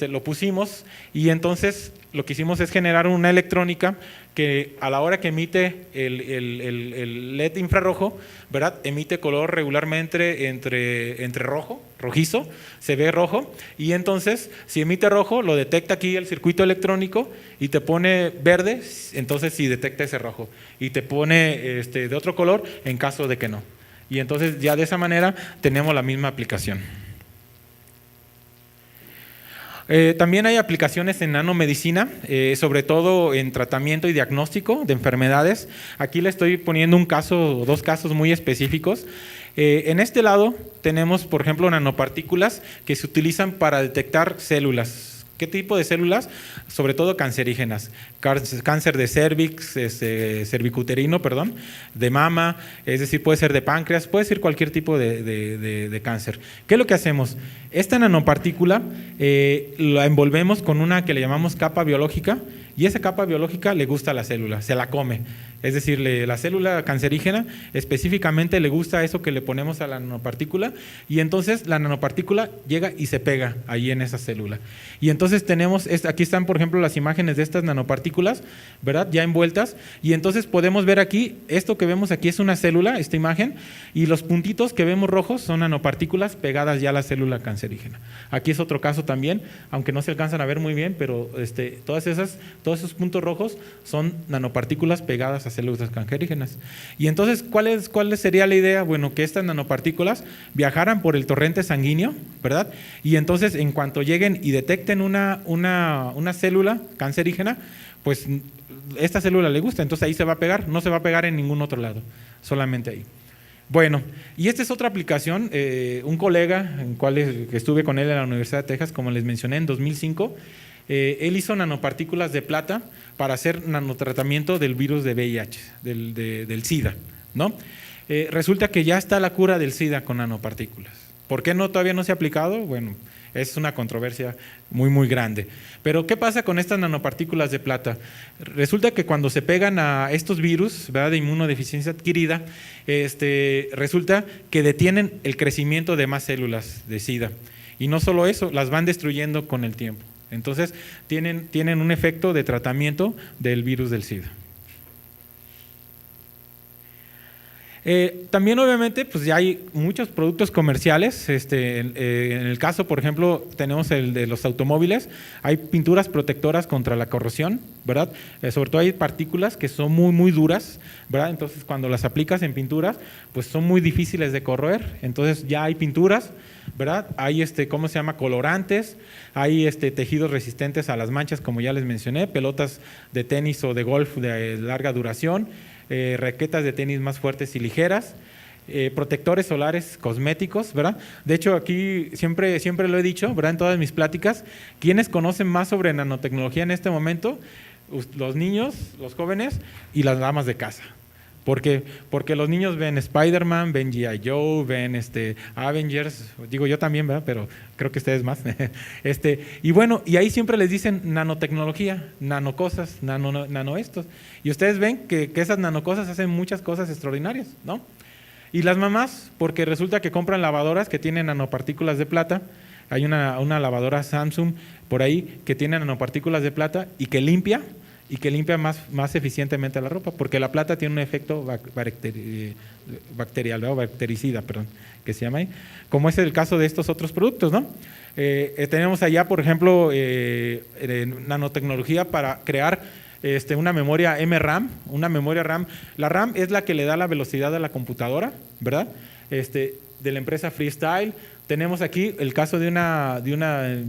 [SPEAKER 2] lo pusimos y entonces lo que hicimos es generar una electrónica que a la hora que emite el LED infrarrojo, ¿verdad? Emite color regularmente entre rojizo, se ve rojo y entonces si emite rojo lo detecta aquí el circuito electrónico y te pone verde, entonces sí detecta ese rojo y te pone de otro color en caso de que no. Y entonces ya de esa manera tenemos la misma aplicación. También hay aplicaciones en nanomedicina, sobre todo en tratamiento y diagnóstico de enfermedades. Aquí le estoy poniendo un caso o dos casos muy específicos. En este lado tenemos, por ejemplo, nanopartículas que se utilizan para detectar células ¿Qué tipo de células? Sobre todo cancerígenas, cáncer de cervix, cervicuterino, perdón, de mama, es decir, puede ser de páncreas, puede ser cualquier tipo de cáncer. ¿Qué es lo que hacemos? Esta nanopartícula la envolvemos con una que le llamamos capa biológica, y esa capa biológica le gusta a la célula, se la come. Es decir, la célula cancerígena específicamente le gusta eso que le ponemos a la nanopartícula, y entonces la nanopartícula llega y se pega ahí en esa célula. Y entonces tenemos, aquí están por ejemplo las imágenes de estas nanopartículas, ¿verdad? Ya envueltas, y entonces podemos ver aquí, esto que vemos aquí es una célula, esta imagen, y los puntitos que vemos rojos son nanopartículas pegadas ya a la célula cancerígena. Aquí es otro caso también, aunque no se alcanzan a ver muy bien, pero todos esos puntos rojos son nanopartículas pegadas a células cancerígenas. Y entonces, ¿cuál sería la idea? Bueno, que estas nanopartículas viajaran por el torrente sanguíneo, ¿verdad? Y entonces, en cuanto lleguen y detecten una célula cancerígena, pues esta célula le gusta, entonces ahí se va a pegar, no se va a pegar en ningún otro lado, solamente ahí. Bueno, y esta es otra aplicación, un colega que estuve con él en la Universidad de Texas, como les mencioné, en 2005, él hizo nanopartículas de plata para hacer nanotratamiento del virus de VIH, del SIDA, ¿no? Resulta que ya está la cura del SIDA con nanopartículas. ¿Por qué todavía no se ha aplicado? Bueno, es una controversia muy, muy grande. Pero ¿qué pasa con estas nanopartículas de plata? Resulta que cuando se pegan a estos virus, ¿verdad?, de inmunodeficiencia adquirida, resulta que detienen el crecimiento de más células de SIDA. Y no solo eso, las van destruyendo con el tiempo. Entonces, tienen un efecto de tratamiento del virus del SIDA. También obviamente pues ya hay muchos productos comerciales, en el caso por ejemplo tenemos el de los automóviles, hay pinturas protectoras contra la corrosión, ¿verdad? Sobre todo hay partículas que son muy muy duras, ¿verdad? Entonces cuando las aplicas en pinturas pues son muy difíciles de corroer, entonces ya hay pinturas, ¿verdad? Hay ¿cómo se llama? Colorantes, hay tejidos resistentes a las manchas como ya les mencioné, pelotas de tenis o de golf de larga duración, raquetas de tenis más fuertes y ligeras, protectores solares cosméticos, ¿verdad? De hecho, aquí siempre lo he dicho, ¿verdad?, en todas mis pláticas, ¿quiénes conocen más sobre nanotecnología en este momento? Los niños, los jóvenes y las damas de casa. ¿Por qué? Porque los niños ven Spider-Man, ven G.I. Joe, ven Avengers, digo yo también, ¿verdad?, pero creo que ustedes más. Y bueno, y ahí siempre les dicen nanotecnología, nanocosas, nano estos. Y ustedes ven que esas nanocosas hacen muchas cosas extraordinarias, ¿no? Y las mamás, porque resulta que compran lavadoras que tienen nanopartículas de plata. Hay una lavadora Samsung por ahí que tiene nanopartículas de plata y que limpia más eficientemente la ropa, porque la plata tiene un efecto bacterial, ¿no? Bactericida, perdón, que se llama ahí, como es el caso de estos otros productos, ¿no? Tenemos allá, por ejemplo, nanotecnología para crear una memoria MRAM, una memoria RAM. La RAM es la que le da la velocidad a la computadora, ¿verdad? De la empresa Freestyle. Tenemos aquí el caso de una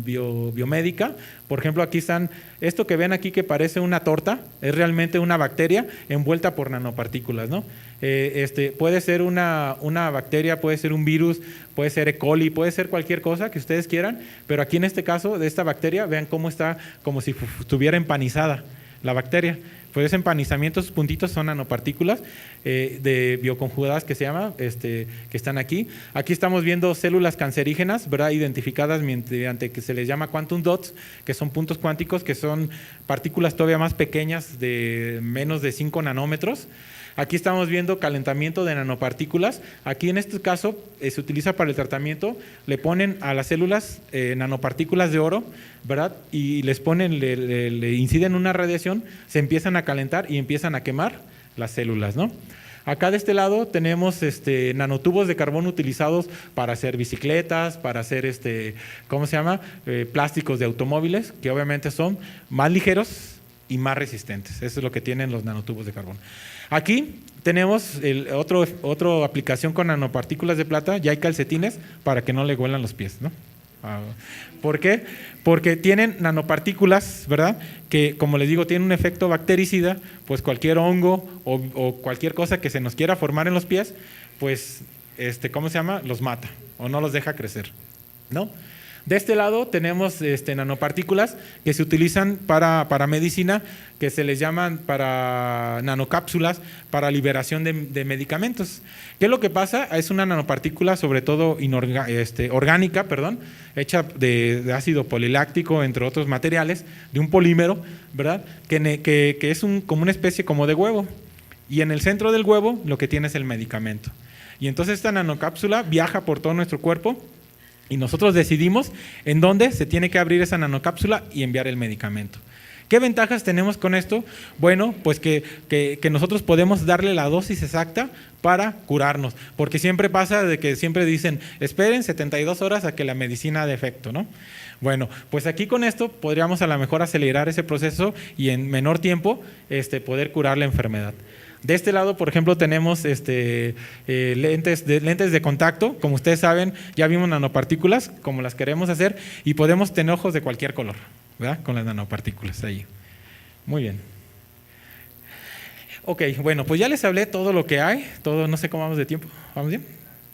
[SPEAKER 2] biomédica. Por ejemplo, aquí están, esto que ven aquí que parece una torta, es realmente una bacteria envuelta por nanopartículas, ¿no? Puede ser una bacteria, puede ser un virus, puede ser E. coli, puede ser cualquier cosa que ustedes quieran, pero aquí en este caso de esta bacteria, vean cómo está, como si estuviera empanizada la bacteria. Pues ese empanizamiento, esos puntitos son nanopartículas de bioconjugadas que se llama, que están aquí. Aquí estamos viendo células cancerígenas, ¿verdad?, identificadas mediante que se les llama quantum dots, que son puntos cuánticos, que son partículas todavía más pequeñas de menos de 5 nanómetros. Aquí estamos viendo calentamiento de nanopartículas. Aquí en este caso se utiliza para el tratamiento, le ponen a las células nanopartículas de oro, ¿verdad? Y les ponen, le inciden una radiación, se empiezan a calentar y empiezan a quemar las células, ¿no? Acá de este lado tenemos nanotubos de carbón utilizados para hacer bicicletas, para hacer ¿cómo se llama? Plásticos de automóviles, que obviamente son más ligeros y más resistentes. Eso es lo que tienen los nanotubos de carbón. Aquí tenemos otra aplicación con nanopartículas de plata. Ya hay calcetines para que no le huelan los pies, ¿no? ¿Por qué? Porque tienen nanopartículas, ¿verdad?, que como les digo tienen un efecto bactericida, pues cualquier hongo o cualquier cosa que se nos quiera formar en los pies, pues ¿cómo se llama?, los mata o no los deja crecer, ¿no? De este lado tenemos nanopartículas que se utilizan para medicina, que se les llaman para nanocápsulas para liberación de medicamentos. ¿Qué es lo que pasa? Es una nanopartícula sobre todo orgánica, hecha de ácido poliláctico, entre otros materiales, de un polímero, ¿verdad? Que es como una especie como de huevo. Y en el centro del huevo lo que tiene es el medicamento. Y entonces esta nanocápsula viaja por todo nuestro cuerpo y nosotros decidimos en dónde se tiene que abrir esa nanocápsula y enviar el medicamento. ¿Qué ventajas tenemos con esto? Bueno, pues que nosotros podemos darle la dosis exacta para curarnos, porque siempre pasa de que siempre dicen, esperen 72 horas a que la medicina haga efecto, ¿no? Bueno, pues aquí con esto podríamos a lo mejor acelerar ese proceso y en menor tiempo poder curar la enfermedad. De este lado, por ejemplo, tenemos lentes de contacto. Como ustedes saben, ya vimos nanopartículas, como las queremos hacer, y podemos tener ojos de cualquier color, ¿verdad? Con las nanopartículas ahí. Muy bien. Ok, bueno, pues ya les hablé todo lo que hay, todo, no sé cómo vamos de tiempo. ¿Vamos bien?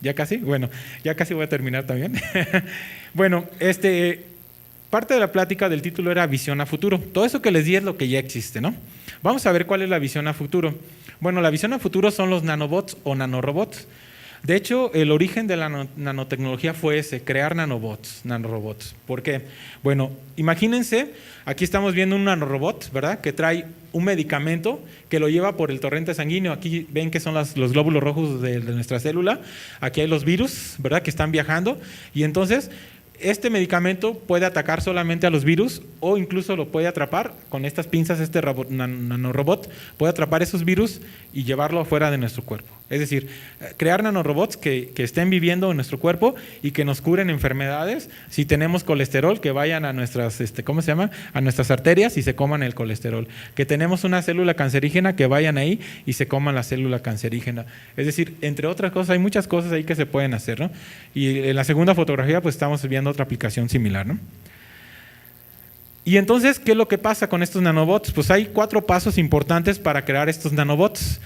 [SPEAKER 2] ¿Ya casi? Bueno, ya casi voy a terminar también. Bueno, parte de la plática del título era visión a futuro. Todo eso que les di es lo que ya existe, ¿no? Vamos a ver cuál es la visión a futuro. Bueno, la visión a futuro son los nanobots o nanorobots. De hecho, el origen de la nanotecnología fue ese, crear nanorobots. ¿Por qué? Bueno, imagínense, aquí estamos viendo un nanorobot, ¿verdad? Que trae un medicamento que lo lleva por el torrente sanguíneo. Aquí ven que son los glóbulos rojos de nuestra célula. Aquí hay los virus, ¿verdad? Que están viajando. Y entonces, este medicamento puede atacar solamente a los virus o incluso lo puede atrapar con estas pinzas. Nanorobot puede atrapar esos virus y llevarlo afuera de nuestro cuerpo. Es decir, crear nanorobots que estén viviendo en nuestro cuerpo y que nos curen enfermedades. Si tenemos colesterol, que vayan a nuestras, a nuestras arterias y se coman el colesterol. Que tenemos una célula cancerígena, que vayan ahí y se coman la célula cancerígena. Es decir, entre otras cosas, hay muchas cosas ahí que se pueden hacer, ¿no? Y en la segunda fotografía, pues estamos viendo otra aplicación similar, ¿no? Y entonces, ¿qué es lo que pasa con estos nanobots? Pues hay 4 pasos importantes para crear estos nanobots.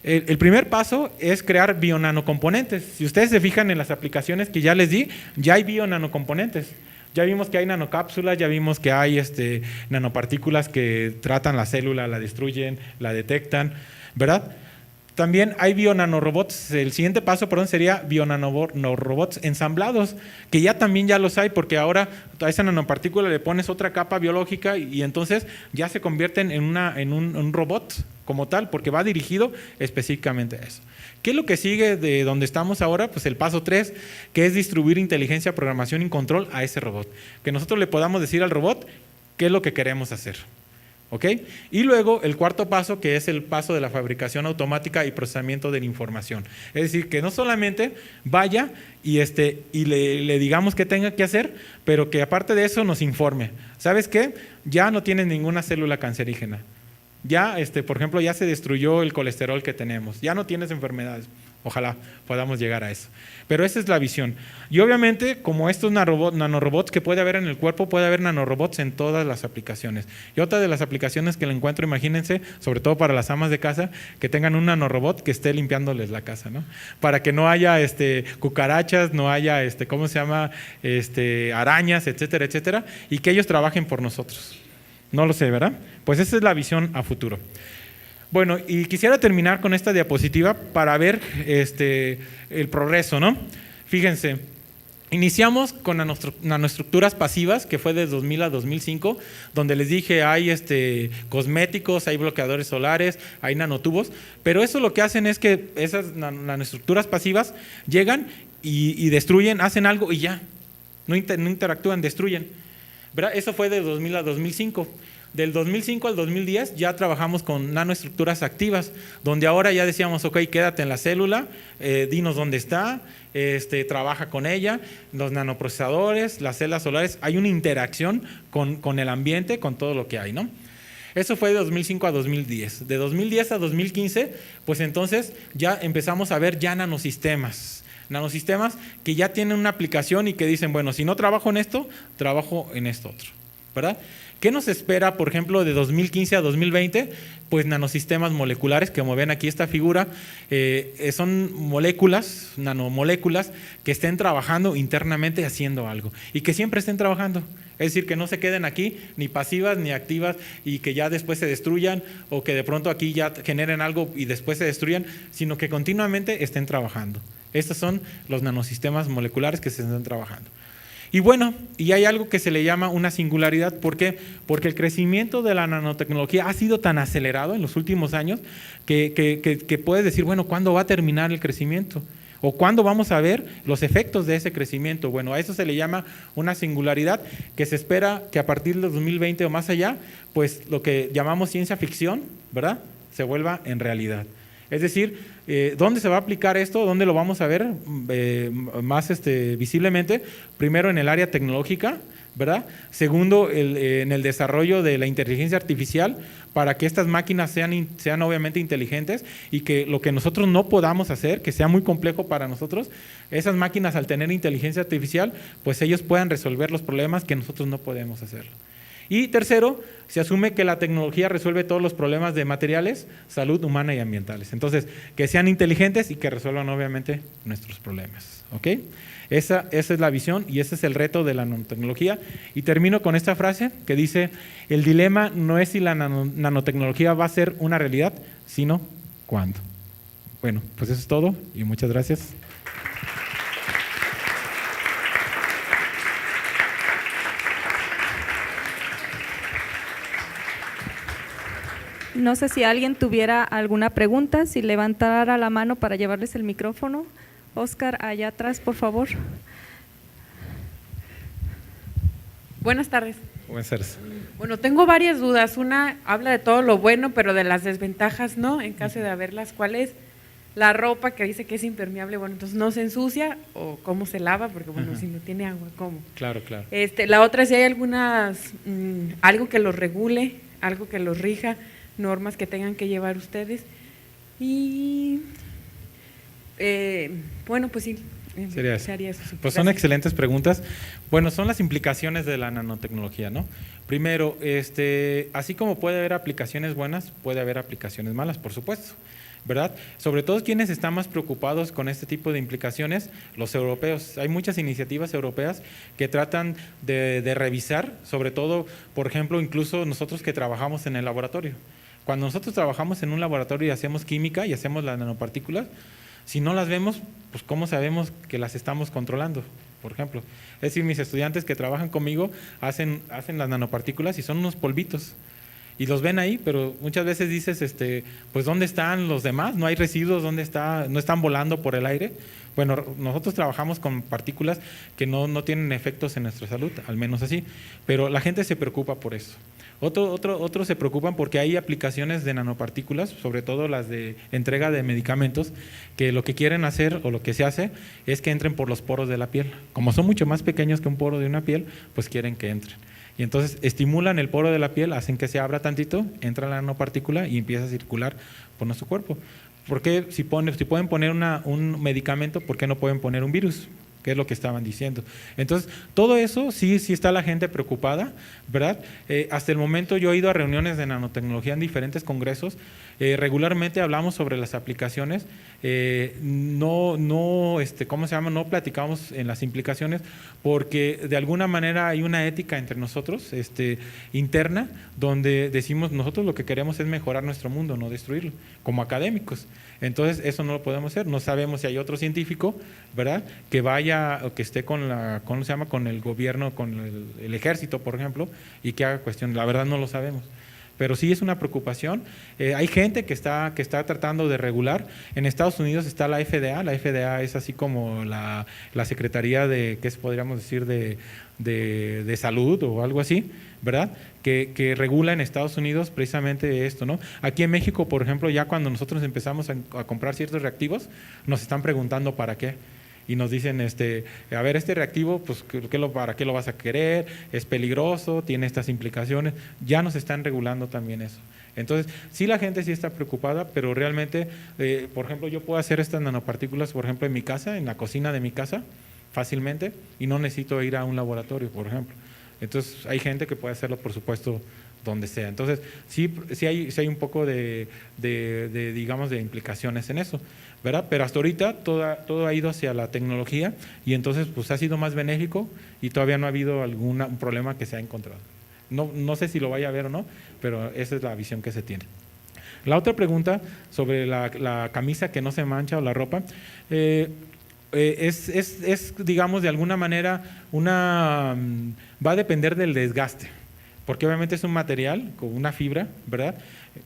[SPEAKER 2] El primer paso es crear bionanocomponentes. Si ustedes se fijan en las aplicaciones que ya les di, ya hay bionanocomponentes. Ya vimos que hay nanocápsulas, ya vimos que hay nanopartículas que tratan la célula, la destruyen, la detectan, ¿verdad? También hay bionanorobots. El siguiente paso, sería bionanorobots ensamblados, que ya los hay, porque ahora a esa nanopartícula le pones otra capa biológica y entonces ya se convierten en un robot como tal, porque va dirigido específicamente a eso. ¿Qué es lo que sigue de donde estamos ahora? Pues el paso 3, que es distribuir inteligencia, programación y control a ese robot. Que nosotros le podamos decir al robot qué es lo que queremos hacer. ¿Ok? Y luego el cuarto paso, que es el paso de la fabricación automática y procesamiento de la información. Es decir, que no solamente vaya y le digamos qué tenga que hacer, pero que aparte de eso nos informe. ¿Sabes qué? Ya no tienes ninguna célula cancerígena. Ya, por ejemplo, ya se destruyó el colesterol que tenemos. Ya no tienes enfermedades. Ojalá podamos llegar a eso. Pero esa es la visión. Y obviamente, como estos nanorobots que puede haber en el cuerpo, puede haber nanorobots en todas las aplicaciones. Y otra de las aplicaciones que le encuentro, imagínense, sobre todo para las amas de casa, que tengan un nanorobot que esté limpiándoles la casa, ¿no? Para que no haya cucarachas, no haya, arañas, etcétera, etcétera, y que ellos trabajen por nosotros. No lo sé, ¿verdad? Pues esa es la visión a futuro. Bueno, y quisiera terminar con esta diapositiva para ver el progreso, ¿no? Fíjense, iniciamos con nanoestructuras pasivas, que fue de 2000 a 2005, donde les dije hay cosméticos, hay bloqueadores solares, hay nanotubos, pero eso lo que hacen es que esas nanoestructuras pasivas llegan y destruyen, hacen algo y ya, no interactúan, destruyen, ¿verdad? Eso fue de 2000 a 2005. Del 2005 al 2010 ya trabajamos con nanoestructuras activas, donde ahora ya decíamos, ok, quédate en la célula, dinos dónde está, trabaja con ella, los nanoprocesadores, las células solares, hay una interacción con el ambiente, con todo lo que hay, ¿no? Eso fue de 2005 a 2010. De 2010 a 2015, pues entonces ya empezamos a ver ya nanosistemas que ya tienen una aplicación y que dicen, bueno, si no trabajo en esto, trabajo en esto otro, ¿verdad? ¿Qué nos espera, por ejemplo, de 2015 a 2020? Pues nanosistemas moleculares, que como ven aquí esta figura, son moléculas, nanomoléculas, que estén trabajando internamente haciendo algo y que siempre estén trabajando. Es decir, que no se queden aquí ni pasivas ni activas y que ya después se destruyan o que de pronto aquí ya generen algo y después se destruyan, sino que continuamente estén trabajando. Estos son los nanosistemas moleculares que se están trabajando. Y bueno, y hay algo que se le llama una singularidad. ¿Por qué? Porque el crecimiento de la nanotecnología ha sido tan acelerado en los últimos años que puedes decir, bueno, ¿cuándo va a terminar el crecimiento? ¿O cuándo vamos a ver los efectos de ese crecimiento? Bueno, a eso se le llama una singularidad, que se espera que a partir de 2020 o más allá, pues lo que llamamos ciencia ficción, ¿verdad?, se vuelva en realidad. Es decir, ¿dónde se va a aplicar esto? ¿Dónde lo vamos a ver más visiblemente? Primero, en el área tecnológica, ¿verdad? Segundo, en el desarrollo de la inteligencia artificial, para que estas máquinas sean obviamente inteligentes y que lo que nosotros no podamos hacer, que sea muy complejo para nosotros, esas máquinas, al tener inteligencia artificial, pues ellos puedan resolver los problemas que nosotros no podemos hacer. Y tercero, se asume que la tecnología resuelve todos los problemas de materiales, salud humana y ambientales. Entonces, que sean inteligentes y que resuelvan obviamente nuestros problemas. ¿Ok? Esa es la visión y ese es el reto de la nanotecnología. Y termino con esta frase que dice, el dilema no es si la nanotecnología va a ser una realidad, sino cuándo. Bueno, pues eso es todo y muchas gracias.
[SPEAKER 1] No sé si alguien tuviera alguna pregunta, si levantara la mano para llevarles el micrófono. Oscar, allá atrás, por favor.
[SPEAKER 4] Buenas tardes.
[SPEAKER 2] Buenas tardes.
[SPEAKER 4] Bueno, tengo varias dudas. Una habla de todo lo bueno, pero de las desventajas, ¿no? En caso de haberlas, ¿cuál es? La ropa que dice que es impermeable, bueno, entonces no se ensucia, o cómo se lava, porque bueno, si no tiene agua, ¿cómo?
[SPEAKER 2] Claro, claro.
[SPEAKER 4] La otra, si hay algunas, algo que los regule, algo que los rija, normas que tengan que llevar ustedes. Y bueno, pues sí.
[SPEAKER 2] Sería eso.
[SPEAKER 4] Sería eso.
[SPEAKER 2] Pues son excelentes preguntas. Bueno, son las implicaciones de la nanotecnología, ¿no? Primero, así como puede haber aplicaciones buenas, puede haber aplicaciones malas, por supuesto, ¿verdad? Sobre todo quienes están más preocupados con este tipo de implicaciones, los europeos. Hay muchas iniciativas europeas que tratan de revisar, sobre todo, por ejemplo, incluso nosotros que trabajamos en el laboratorio. Cuando nosotros trabajamos en un laboratorio y hacemos química y hacemos las nanopartículas, si no las vemos, pues ¿cómo sabemos que las estamos controlando? Por ejemplo, es decir, mis estudiantes que trabajan conmigo hacen las nanopartículas y son unos polvitos y los ven ahí, pero muchas veces dices, pues ¿dónde están los demás? ¿No hay residuos? ¿Dónde está? ¿No están volando por el aire? Bueno, nosotros trabajamos con partículas que no tienen efectos en nuestra salud, al menos así, pero la gente se preocupa por eso. Otros se preocupan porque hay aplicaciones de nanopartículas, sobre todo las de entrega de medicamentos, que lo que quieren hacer o lo que se hace es que entren por los poros de la piel. Como son mucho más pequeños que un poro de una piel, pues quieren que entren. Y entonces estimulan el poro de la piel, hacen que se abra tantito, entra la nanopartícula y empieza a circular por nuestro cuerpo. ¿Por qué si pueden poner un medicamento, por qué no pueden poner un virus? Que es lo que estaban diciendo. Entonces, todo eso sí está la gente preocupada, ¿verdad? Hasta el momento yo he ido a reuniones de nanotecnología en diferentes congresos, regularmente hablamos sobre las aplicaciones, ¿cómo se llama? No platicamos en las implicaciones porque de alguna manera hay una ética entre nosotros, interna, donde decimos nosotros lo que queremos es mejorar nuestro mundo, no destruirlo, como académicos. Entonces, eso no lo podemos hacer. No sabemos si hay otro científico, ¿verdad?, que vaya o que esté con el gobierno, con el ejército, por ejemplo, y que haga cuestión. La verdad no lo sabemos. Pero sí es una preocupación. Hay gente que está tratando de regular. En Estados Unidos está la FDA. La FDA es así como la Secretaría de, ¿qué podríamos decir?, de salud o algo así, ¿verdad?, que regula en Estados Unidos precisamente esto, ¿no? Aquí en México, por ejemplo, ya cuando nosotros empezamos a comprar ciertos reactivos, nos están preguntando para qué. Y nos dicen, a ver, este reactivo, pues, ¿para qué lo vas a querer? ¿Es peligroso? ¿Tiene estas implicaciones? Ya nos están regulando también eso. Entonces, sí, la gente sí está preocupada, pero realmente, por ejemplo, yo puedo hacer estas nanopartículas, por ejemplo, en mi casa, en la cocina de mi casa, fácilmente, y no necesito ir a un laboratorio, por ejemplo. Entonces hay gente que puede hacerlo, por supuesto, donde sea. Entonces sí hay un poco de digamos, de implicaciones en eso, ¿verdad? Pero hasta ahorita todo ha ido hacia la tecnología y entonces pues ha sido más benéfico y todavía no ha habido un problema que se ha encontrado. No sé si lo vaya a ver o no, pero esa es la visión que se tiene. La otra pregunta sobre la camisa que no se mancha o la ropa, es, digamos, de alguna manera, va a depender del desgaste, porque obviamente es un material con una fibra, ¿verdad?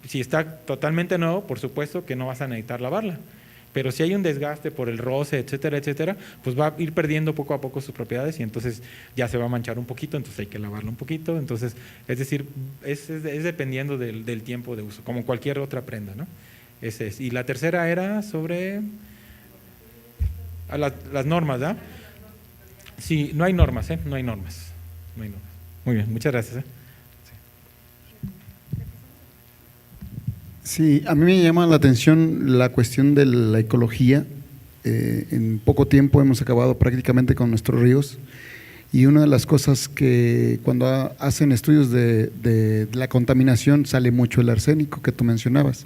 [SPEAKER 2] Si está totalmente nuevo, por supuesto que no vas a necesitar lavarla, pero si hay un desgaste por el roce, etcétera, etcétera, pues va a ir perdiendo poco a poco sus propiedades y entonces ya se va a manchar un poquito, entonces hay que lavarlo un poquito. Entonces, es decir, es dependiendo del tiempo de uso, como cualquier otra prenda, ¿no? Ese es. Y la tercera era sobre las normas, ¿verdad? Sí, no hay normas, ¿eh? No hay normas. Muy bien, muchas gracias, ¿eh?
[SPEAKER 5] Sí, a mí me llama la atención la cuestión de la ecología. En poco tiempo hemos acabado prácticamente con nuestros ríos y una de las cosas que cuando hacen estudios de la contaminación sale mucho el arsénico que tú mencionabas.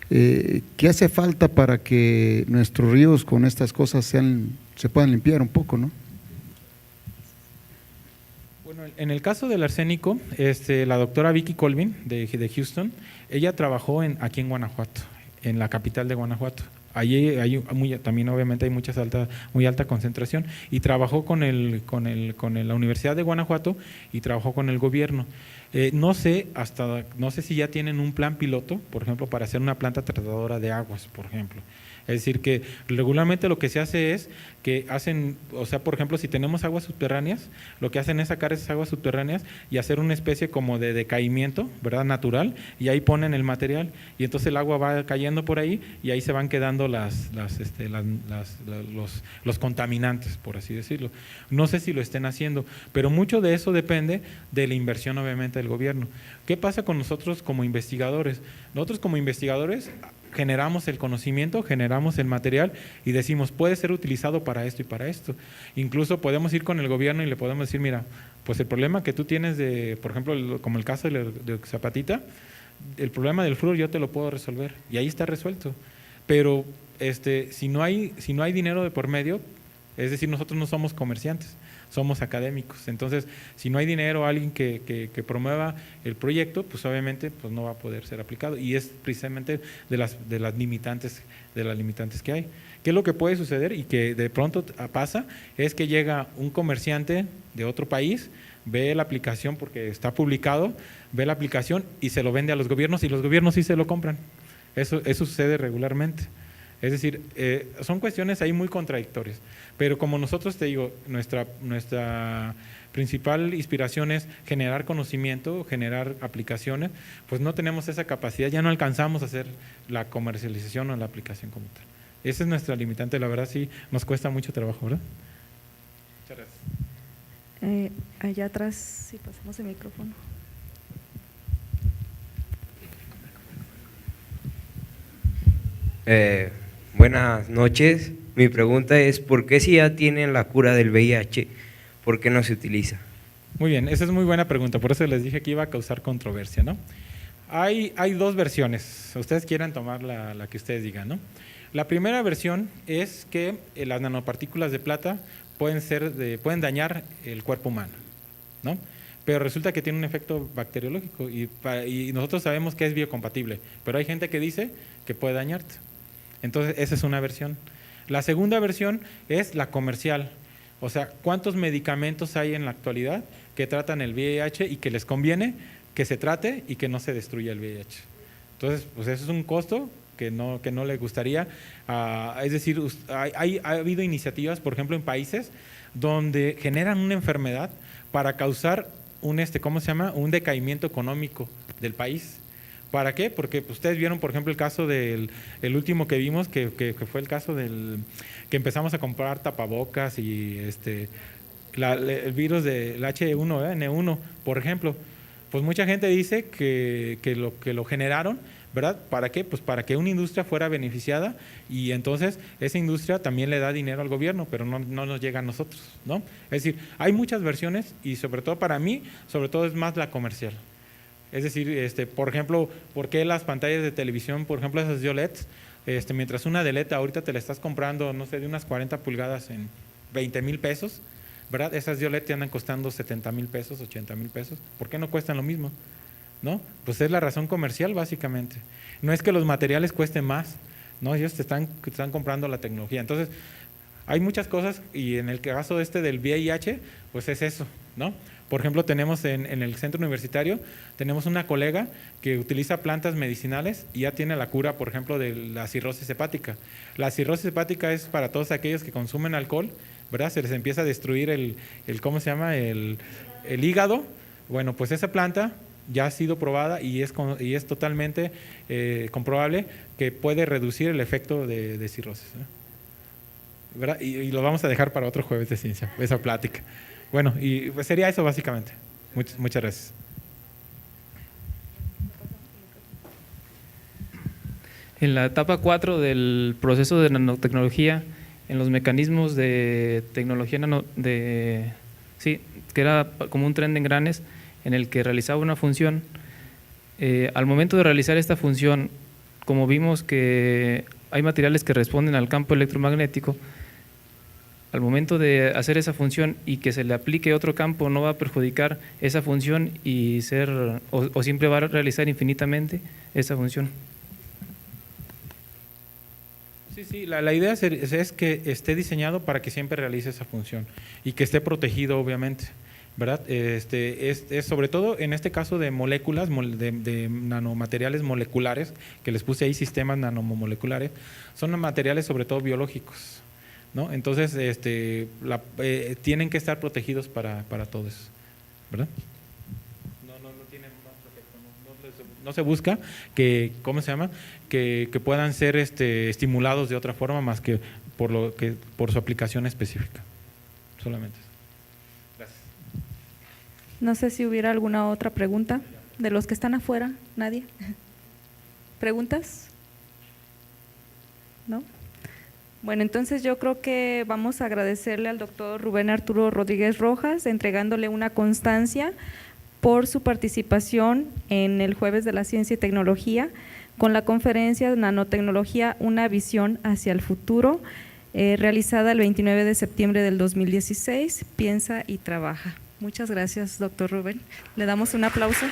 [SPEAKER 5] ¿Qué hace falta para que nuestros ríos con estas cosas se puedan limpiar un poco, no?
[SPEAKER 2] Bueno, en el caso del arsénico, la doctora Vicky Colvin de Houston, ella trabajó aquí en Guanajuato, en la capital de Guanajuato. Allí también obviamente hay muy alta concentración y trabajó con la Universidad de Guanajuato y trabajó con el gobierno. No sé si ya tienen un plan piloto, por ejemplo, para hacer una planta tratadora de aguas, por ejemplo. Es decir, que regularmente lo que se hace es que hacen, o sea, por ejemplo, si tenemos aguas subterráneas, lo que hacen es sacar esas aguas subterráneas y hacer una especie como de decaimiento, ¿verdad?, natural, y ahí ponen el material y entonces el agua va cayendo por ahí y ahí se van quedando los contaminantes, por así decirlo. No sé si lo estén haciendo, pero mucho de eso depende de la inversión, obviamente, del gobierno. ¿Qué pasa con nosotros como investigadores? Nosotros como investigadores generamos el conocimiento, generamos el material y decimos, puede ser utilizado para esto y para esto. Incluso podemos ir con el gobierno y le podemos decir, mira, pues el problema que tú tienes por ejemplo, como el caso de Zapatita, el problema del flúor yo te lo puedo resolver y ahí está resuelto. Pero si no hay dinero de por medio, es decir, nosotros no somos comerciantes, somos académicos. Entonces, si no hay dinero, alguien que promueva el proyecto, pues obviamente pues no va a poder ser aplicado. Y es precisamente de las limitantes que hay. ¿Qué es lo que puede suceder y que de pronto pasa? Es que llega un comerciante de otro país, ve la aplicación porque está publicado, ve la aplicación y se lo vende a los gobiernos y los gobiernos sí se lo compran. Eso sucede regularmente. Es decir, son cuestiones ahí muy contradictorias, pero como nosotros, te digo, nuestra principal inspiración es generar conocimiento, generar aplicaciones, pues no tenemos esa capacidad, ya no alcanzamos a hacer la comercialización o la aplicación como tal. Esa es nuestra limitante, la verdad sí nos cuesta mucho trabajo, ¿verdad? Muchas gracias.
[SPEAKER 1] Allá atrás, si pasamos el micrófono.
[SPEAKER 6] Buenas noches. Mi pregunta es, ¿por qué si ya tienen la cura del VIH, por qué no se utiliza?
[SPEAKER 2] Muy bien, esa es muy buena pregunta, por eso les dije que iba a causar controversia, ¿no? Hay dos versiones, ustedes quieran tomar la que ustedes digan, ¿no? La primera versión es que las nanopartículas de plata pueden dañar el cuerpo humano, ¿no? Pero resulta que tiene un efecto bacteriológico y nosotros sabemos que es biocompatible, pero hay gente que dice que puede dañarte. Entonces, esa es una versión. La segunda versión es la comercial. O sea, ¿cuántos medicamentos hay en la actualidad que tratan el VIH y que les conviene que se trate y que no se destruya el VIH? Entonces, pues eso es un costo que no le gustaría. Es decir, ha habido iniciativas, por ejemplo, en países donde generan una enfermedad para causar un decaimiento económico del país. ¿Para qué? Porque ustedes vieron, por ejemplo, el caso el último que vimos, que fue el caso que empezamos a comprar tapabocas y el virus del H1N1, por ejemplo. pues mucha gente dice que lo generaron, ¿verdad? ¿Para qué? Pues para que una industria fuera beneficiada y entonces esa industria también le da dinero al gobierno, pero no nos llega a nosotros, ¿no? Es decir, hay muchas versiones y sobre todo para mí, sobre todo es más la comercial. Es decir, por ejemplo, ¿por qué las pantallas de televisión, por ejemplo, esas OLEDs, mientras una de LED ahorita te la estás comprando, no sé, de unas 40 pulgadas en 20,000 pesos, ¿verdad? Esas OLED te andan costando 70,000 pesos, 80,000 pesos. ¿Por qué no cuestan lo mismo? ¿No? Pues es la razón comercial, básicamente. No es que los materiales cuesten más, ¿no? Ellos te están comprando la tecnología. Entonces, hay muchas cosas y en el caso del VIH, pues es eso, ¿no? Por ejemplo, tenemos en el centro universitario, tenemos una colega que utiliza plantas medicinales y ya tiene la cura, por ejemplo, de la cirrosis hepática. La cirrosis hepática es para todos aquellos que consumen alcohol, ¿verdad? Se les empieza a destruir ¿cómo se llama? El hígado. Bueno, pues esa planta ya ha sido probada y es totalmente comprobable que puede reducir el efecto de cirrosis, ¿no? ¿Verdad? Y lo vamos a dejar para otro jueves de ciencia, esa plática. Bueno, y pues sería eso básicamente. Muchas gracias.
[SPEAKER 7] En la etapa 4 del proceso de nanotecnología, en los mecanismos de tecnología que era como un tren de engranes en el que realizaba una función, al momento de realizar esta función, como vimos que hay materiales que responden al campo electromagnético, al momento de hacer esa función y que se le aplique otro campo, no va a perjudicar esa función y o siempre va a realizar infinitamente esa función.
[SPEAKER 2] Sí, la idea es que esté diseñado para que siempre realice esa función y que esté protegido, obviamente, ¿verdad? Es sobre todo en este caso de moléculas, de nanomateriales moleculares, que les puse ahí sistemas nanomoleculares, son materiales sobre todo biológicos, ¿no? Entonces, tienen que estar protegidos para todo eso, ¿verdad? No tienen más efecto, no se busca que, ¿cómo se llama? Que puedan ser estimulados de otra forma más que por su aplicación específica, solamente. Gracias.
[SPEAKER 1] No sé si hubiera alguna otra pregunta de los que están afuera. ¿Nadie? ¿Preguntas? ¿No? Bueno, entonces yo creo que vamos a agradecerle al doctor Rubén Arturo Rodríguez Rojas, entregándole una constancia por su participación en el Jueves de la Ciencia y Tecnología con la conferencia Nanotecnología, una visión hacia el futuro, realizada el 29 de septiembre del 2016, Piensa y trabaja. Muchas gracias, doctor Rubén. Le damos un aplauso.